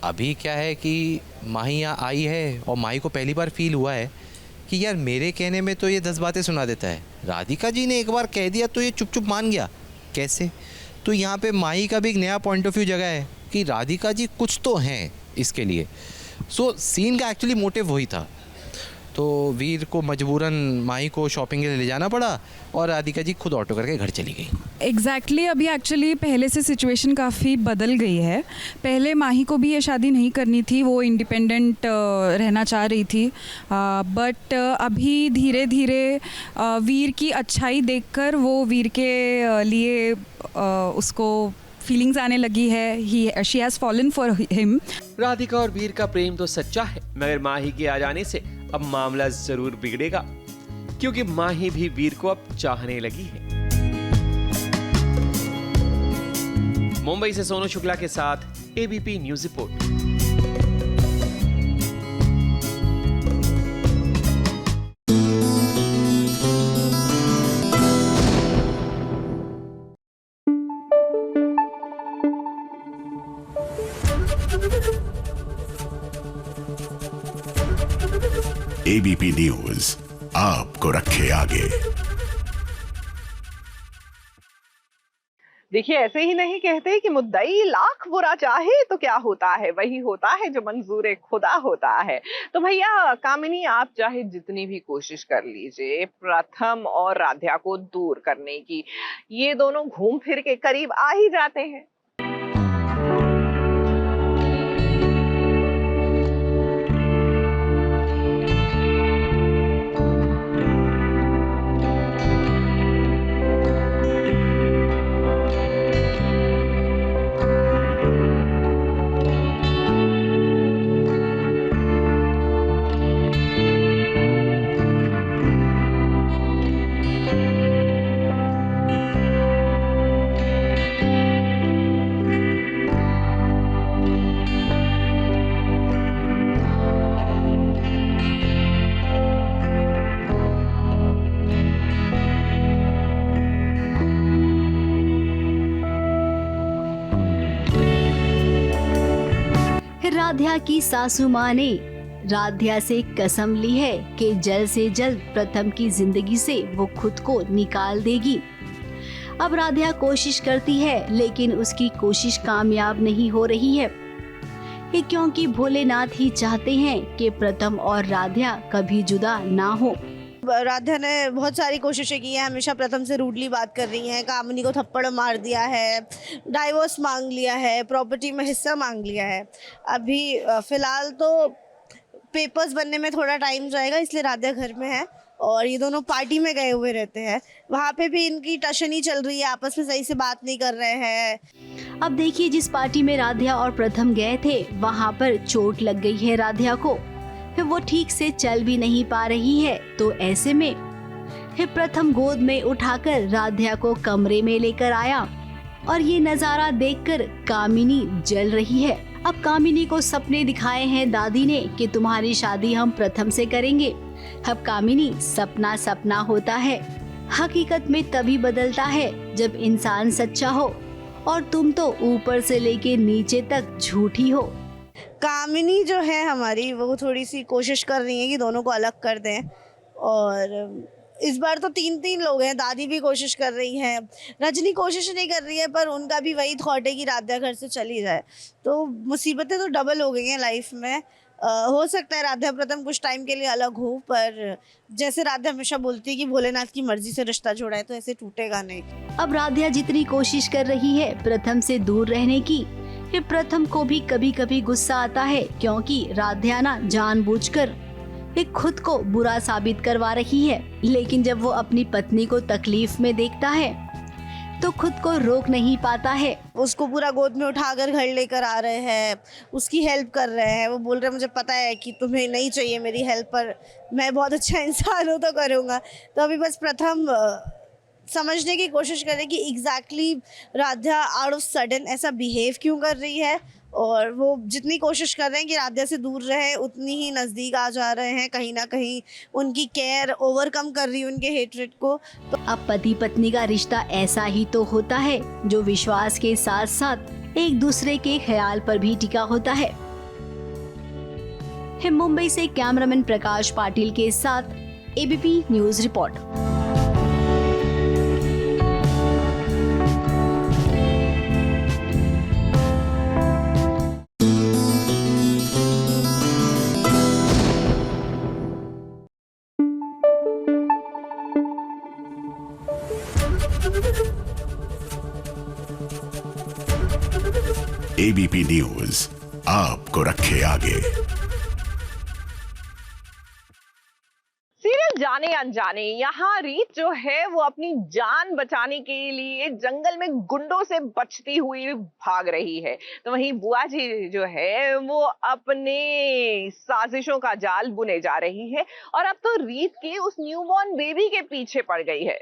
अभी क्या है कि माही यहाँ आई है और माही को पहली बार फील हुआ है कि यार मेरे कहने में तो ये 10 बातें सुना देता है, राधिका जी ने एक बार कह दिया तो ये चुप चुप मान गया कैसे। तो यहाँ पे माही का भी एक नया पॉइंट ऑफ व्यू जगह है कि राधिका जी कुछ तो हैं इसके लिए। सो सीन का एक्चुअली मोटिव वही था, तो वीर को मजबूरन माही को शॉपिंग के लिए ले जाना पड़ा और राधिका जी खुद ऑटो करके घर चली गई। एग्जैक्टली अभी एक्चुअली पहले से सिचुएशन काफ़ी बदल गई है। पहले माही को भी ये शादी नहीं करनी थी, वो इंडिपेंडेंट रहना चाह रही थी, बट अभी धीरे धीरे वीर की अच्छाई देखकर वो वीर के लिए उसको फीलिंग्स आने लगी है। She has fallen for him. Radhika और वीर का प्रेम तो सच्चा है, मगर माही के आ जाने से अब मामला जरूर बिगड़ेगा, क्योंकि माही भी वीर को अब चाहने लगी है। मुंबई से सोनू शुक्ला के साथ ABP news report. ABP news आपको रखे आगे। देखिए, ऐसे ही नहीं कहते कि मुद्दई लाख बुरा चाहे तो क्या होता है, वही होता है जो मंजूर खुदा होता है। तो भैया कामिनी, आप चाहे जितनी भी कोशिश कर लीजिए प्रथम और राध्या को दूर करने की, ये दोनों घूम फिर के करीब आ ही जाते हैं। राध्या की सासू माँ ने राध्या से कसम ली है कि जल्द से जल्द प्रथम की जिंदगी से वो खुद को निकाल देगी। अब राध्या कोशिश करती है लेकिन उसकी कोशिश कामयाब नहीं हो रही है, ये क्योंकि भोलेनाथ ही चाहते हैं कि प्रथम और राध्या कभी जुदा ना हो। राध्या ने बहुत सारी कोशिशें की हैं, हमेशा प्रथम से रूडली बात कर रही हैं, कामिनी को थप्पड़ मार दिया है, डाइवोर्स मांग लिया है, प्रॉपर्टी में हिस्सा मांग लिया है। अभी फ़िलहाल तो पेपर्स बनने में थोड़ा टाइम जाएगा, इसलिए राध्या घर में है और ये दोनों पार्टी में गए हुए रहते हैं। वहाँ पे भी इनकी टशनी चल रही है, आपस में सही से बात नहीं कर रहे हैं। अब देखिए, जिस पार्टी में राध्या और प्रथम गए थे वहाँ पर चोट लग गई है राध्या को, फिर वो ठीक से चल भी नहीं पा रही है। तो ऐसे में फिर प्रथम गोद में उठाकर राध्या को कमरे में लेकर आया और ये नजारा देखकर कामिनी जल रही है। अब कामिनी को सपने दिखाए हैं दादी ने कि तुम्हारी शादी हम प्रथम से करेंगे। अब कामिनी सपना सपना होता है हकीकत में तभी बदलता है जब इंसान सच्चा हो, और तुम तो ऊपर से लेके नीचे तक झूठी हो। कामिनी जो है हमारी, वो थोड़ी सी कोशिश कर रही है कि दोनों को अलग कर दें, और इस बार तो 3 लोग हैं। दादी भी कोशिश कर रही हैं, रजनी कोशिश नहीं कर रही है, पर उनका भी वही थॉट है कि राध्या घर से चली जाए। तो मुसीबतें तो डबल हो गई हैं लाइफ में। हो सकता है राध्या प्रथम कुछ टाइम के लिए अलग हो, पर जैसे राध्या हमेशा बोलती है कि भोलेनाथ की मर्जी से रिश्ता जोड़ा है, तो ऐसे टूटेगा नहीं। अब राध्या जितनी कोशिश कर रही है प्रथम से दूर रहने की, फिर प्रथम को भी कभी कभी गुस्सा आता है, क्योंकि राध्या ना जानबूझकर एक खुद को बुरा साबित करवा रही है। लेकिन जब वो अपनी पत्नी को तकलीफ में देखता है तो खुद को रोक नहीं पाता है। उसको पूरा गोद में उठाकर घर लेकर आ रहे हैं, उसकी हेल्प कर रहे हैं। वो बोल रहे हैं मुझे पता है कि तुम्हें नहीं चाहिए मेरी हेल्प, पर मैं बहुत अच्छा इंसान हूँ तो करूँगा। तो अभी बस प्रथम समझने की कोशिश करें कि exactly Radhya out of sudden ऐसा बिहेव क्यों कर रही है, और वो जितनी कोशिश कर रहे हैं कि राध्या से दूर रहे, उतनी ही नज़दीक आ जा रहे हैं। कहीं ना कहीं उनकी केयर ओवरकम कर रही है उनके हेट्रेड को। तो अब पति पत्नी का रिश्ता ऐसा ही तो होता है, जो विश्वास के साथ साथ एक दूसरे के ख्याल पर भी टिका होता है। मुंबई से कैमरामैन प्रकाश पाटिल के साथ ABP news report. ABP news आपको रखे आगे। सीरियल जाने अनजाने, यहाँ रीत जो है वो अपनी जान बचाने के लिए जंगल में गुंडों से बचती हुई भाग रही है, तो वहीं बुआ जी जो है वो अपने साजिशों का जाल बुने जा रही है, और अब तो रीत के उस न्यूबॉर्न बेबी के पीछे पड़ गई है।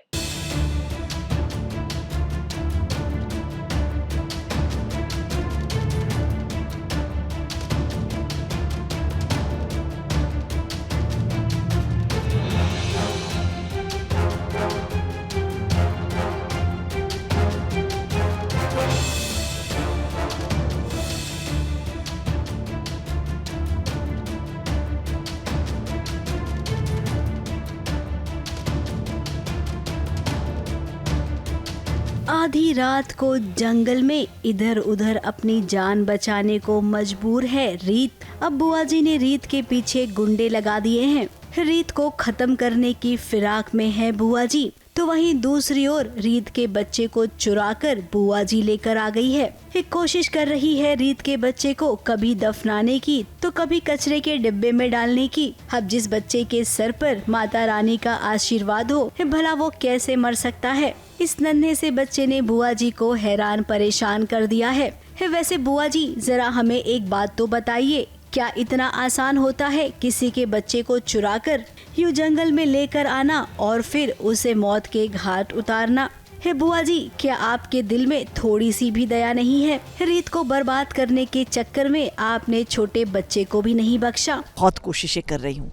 आधी रात को जंगल में इधर उधर अपनी जान बचाने को मजबूर है रीत। अब बुआ जी ने रीत के पीछे गुंडे लगा दिए हैं। रीत को खत्म करने की फिराक में है बुआ जी, तो वहीं दूसरी ओर रीत के बच्चे को चुराकर बुआ जी लेकर आ गई है। एक कोशिश कर रही है रीत के बच्चे को कभी दफनाने की तो कभी कचरे के डिब्बे में डालने की। अब जिस बच्चे के सर पर माता रानी का आशीर्वाद हो, भला वो कैसे मर सकता है। इस नन्हे से बच्चे ने बुआ जी को हैरान परेशान कर दिया है। वैसे बुआ जी जरा हमें एक बात तो बताइए, क्या इतना आसान होता है किसी के बच्चे को चुराकर यूं जंगल में लेकर आना और फिर उसे मौत के घाट उतारना? है बुआ जी, क्या आपके दिल में थोड़ी सी भी दया नहीं है? रीत को बर्बाद करने के चक्कर में आपने छोटे बच्चे को भी नहीं बख्शा। बहुत कोशिशें कर रही हूँ।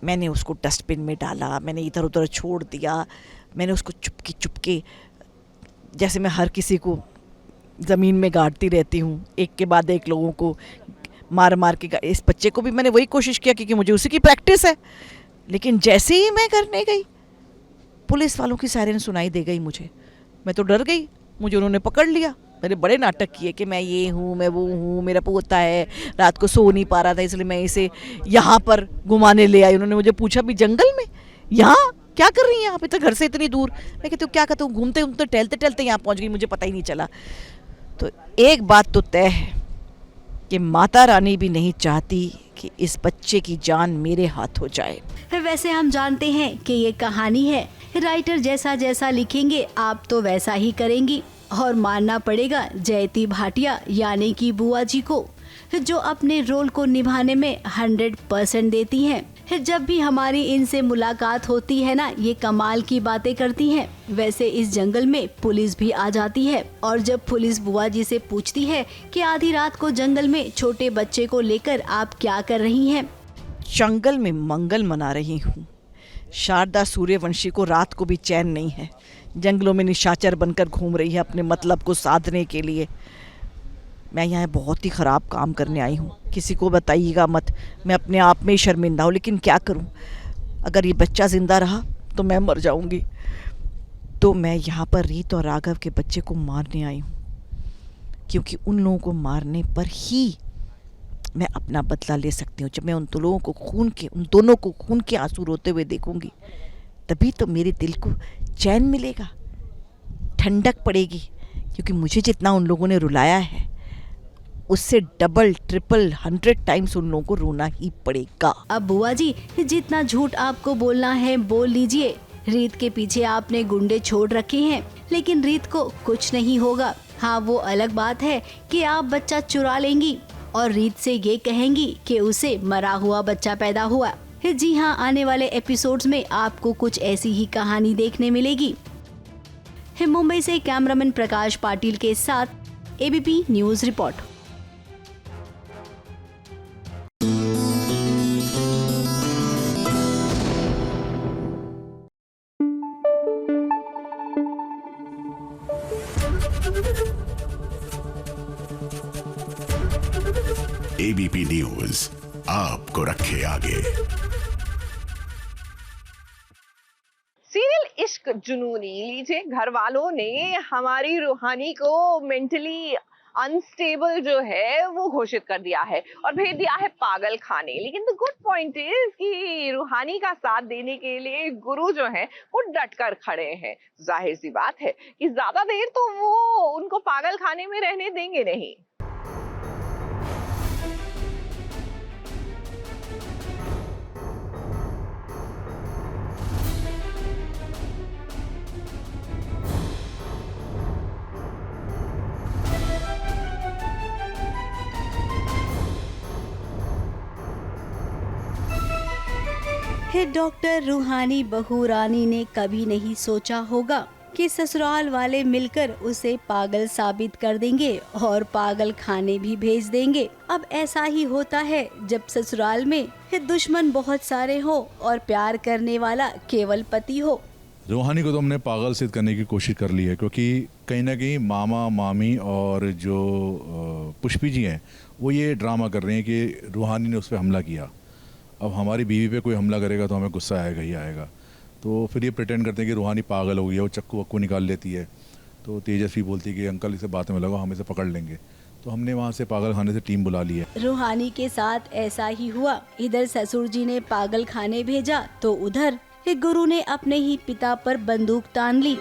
मैंने उसको डस्टबिन में डाला, मैंने इधर उधर छोड़ दिया, मैंने उसको चुपके चुपके, जैसे मैं हर किसी को ज़मीन में गाड़ती रहती हूँ, एक के बाद एक लोगों को मार मार के। इस बच्चे को भी मैंने वही कोशिश किया क्योंकि मुझे उसी की प्रैक्टिस है। लेकिन जैसे ही मैं करने गई, पुलिस वालों की सायरन सुनाई दे गई मुझे। मैं तो डर गई, मुझे उन्होंने पकड़ लिया। मैंने बड़े नाटक किए कि मैं ये हूँ, मैं वो हूँ, मेरा पोता है, रात को सो नहीं पा रहा था इसलिए मैं इसे यहाँ पर घुमाने ले आई। उन्होंने मुझे पूछा भी जंगल में यहाँ क्या कर रही हैं आप, इतना घर से इतनी दूर? मैं कहती हूँ क्या कहता हूँ, घूमते घूमते टहलते टहलते यहाँ पहुँच गई, मुझे पता ही नहीं चला। तो एक बात तो तय है कि माता रानी भी नहीं चाहती कि इस बच्चे की जान मेरे हाथ हो जाए। वैसे हम जानते हैं कि ये कहानी है, राइटर जैसा जैसा लिखेंगे आप तो वैसा ही करेंगी, और मानना पड़ेगा जयती भाटिया यानी कि बुआ जी को, जो अपने रोल को निभाने में 100% देती हैं। जब भी हमारी इनसे मुलाकात होती है ना, ये कमाल की बातें करती हैं। वैसे इस जंगल में पुलिस भी आ जाती है, और जब पुलिस बुआ जी से पूछती है कि आधी रात को जंगल में छोटे बच्चे को लेकर आप क्या कर रही हैं? जंगल में मंगल मना रही हूँ। शारदा सूर्यवंशी को रात को भी चैन नहीं है, जंगलों में निशाचर बनकर घूम रही है अपने मतलब को साधने के लिए। मैं यहाँ बहुत ही ख़राब काम करने आई हूँ, किसी को बताइएगा मत, मैं अपने आप में ही शर्मिंदा हूँ, लेकिन क्या करूँ, अगर ये बच्चा ज़िंदा रहा तो मैं मर जाऊँगी। तो मैं यहाँ पर रीत और राघव के बच्चे को मारने आई हूँ, क्योंकि उन लोगों को मारने पर ही मैं अपना बदला ले सकती हूँ। जब मैं उन दोनों को खून के आंसू रोते हुए देखूंगी, तभी तो मेरे दिल को चैन मिलेगा, ठंडक पड़ेगी, क्योंकि मुझे जितना उन लोगों ने रुलाया है उससे डबल ट्रिपल 100 टाइम्स उन लोगों को रोना ही पड़ेगा। अब बुआ जी, जितना झूठ आपको बोलना है बोल लीजिए। रीत के पीछे आपने गुंडे छोड़ रखे हैं, लेकिन रीत को कुछ नहीं होगा। हाँ, वो अलग बात है कि आप बच्चा चुरा लेंगी और रीत से ये कहेंगी कि उसे मरा हुआ बच्चा पैदा हुआ। जी हाँ, आने वाले एपिसोड्स में आपको कुछ ऐसी ही कहानी देखने मिलेगी। मुंबई से कैमरामैन प्रकाश पाटिल के साथ ABP news report. ABP news आपको रखे आगे। सीरियल इश्क जुनूनी लीजिए, घर वालों ने हमारी रूहानी को मेंटली अनस्टेबल जो है वो घोषित कर दिया है और भेज दिया है पागल खाने। लेकिन द गुड पॉइंट इज कि रूहानी का साथ देने के लिए गुरु जो है वो डट कर खड़े हैं। जाहिर सी बात है कि ज्यादा देर तो वो उनको पागल खाने में रहने देंगे नहीं। डॉक्टर रूहानी बहू रानी ने कभी नहीं सोचा होगा कि ससुराल वाले मिलकर उसे पागल साबित कर देंगे और पागल खाने भी भेज देंगे। अब ऐसा ही होता है जब ससुराल में दुश्मन बहुत सारे हो और प्यार करने वाला केवल पति हो। रूहानी को तो हमने पागल सिद्ध करने की कोशिश कर ली है, क्योंकि कहीं ना कहीं मामा मामी और जो पुष्पी जी हैं वो ये ड्रामा कर रहे हैं कि रूहानी ने उस पर हमला किया। अब हमारी बीवी पे कोई हमला करेगा तो हमें गुस्सा आएगा ही आएगा। तो फिर ये प्रिटेंड करते हैं कि रूहानी पागल हो गई है, वो चक्कू वक्कू निकाल लेती है। तो तेजस्वी बोलती है कि अंकल इसे बात में लगाओ, हम इसे पकड़ लेंगे। तो हमने वहाँ से पागल खाने से टीम बुला ली है। रूहानी के साथ ऐसा ही हुआ। इधर ससुर जी ने पागल खाने भेजा तो उधर गुरु ने अपने ही पिता पर बंदूक तान ली।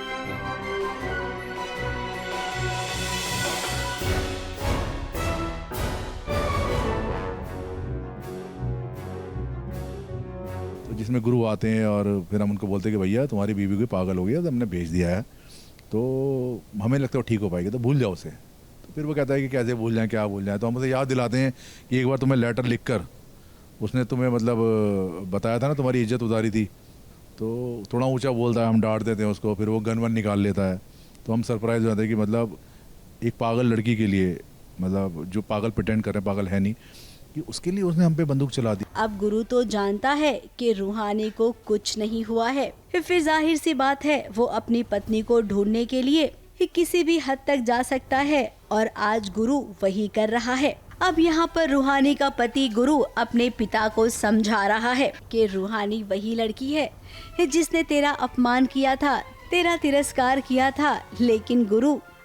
जिसमें गुरु आते हैं और फिर हम उनको बोलते हैं कि भैया तुम्हारी बीवी कोई पागल हो गया तो हमने भेज दिया है, तो हमें लगता है वो ठीक हो पाएगी, तो भूल जाओ उसे। तो फिर वो कहता है कि कैसे भूल जाएं, क्या भूल जाएं। तो हम उसे याद दिलाते हैं कि एक बार तुम्हें लेटर लिख कर उसने तुम्हें मतलब बताया था ना तुम्हारी इज्जत उतारी थी। तो थोड़ा ऊँचा बोलता है, हम डांट देते हैं उसको, फिर वो गन वन निकाल लेता है। तो हम सरप्राइज हो जाते हैं कि मतलब एक पागल लड़की के लिए, मतलब जो पागल प्रिटेंड कर रहे हैं, पागल है नहीं, कि उसके लिए उसने हम पे बंदूक चला दी। अब गुरु तो जानता है कि रूहानी को कुछ नहीं हुआ है, फिर जाहिर सी बात है वो अपनी पत्नी को ढूंढने के लिए किसी भी हद तक जा सकता है और आज गुरु वही कर रहा है। अब यहाँ पर रूहानी का पति गुरु अपने पिता को समझा रहा है कि रूहानी वही लड़की है जिसने तेरा अपमान किया था, तेरा तिरस्कार किया था। लेकिन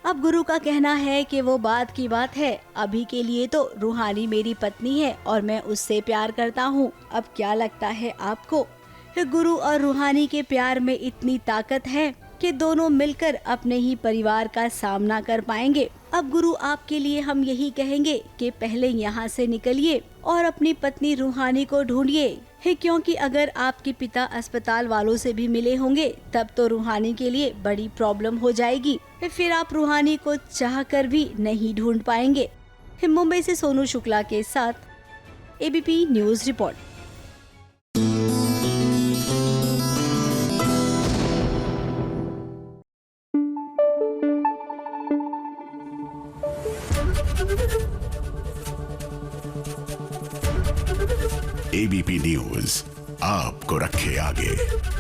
अब गुरु का कहना है कि वो बात की बात है, अभी के लिए तो रूहानी मेरी पत्नी है और मैं उससे प्यार करता हूँ। अब क्या लगता है आपको, गुरु और रूहानी के प्यार में इतनी ताकत है कि दोनों मिलकर अपने ही परिवार का सामना कर पाएंगे। अब गुरु आपके लिए हम यही कहेंगे कि पहले यहाँ से निकलिए और अपनी पत्नी रूहानी को ढूंढिए, क्योंकि अगर आपके पिता अस्पताल वालों से भी मिले होंगे तब तो रूहानी के लिए बड़ी प्रॉब्लम हो जाएगी। फिर आप रूहानी को चाहकर भी नहीं ढूंढ पाएंगे। मुंबई से सोनू शुक्ला के साथ ABP news report. ABP news आपको रखे आगे।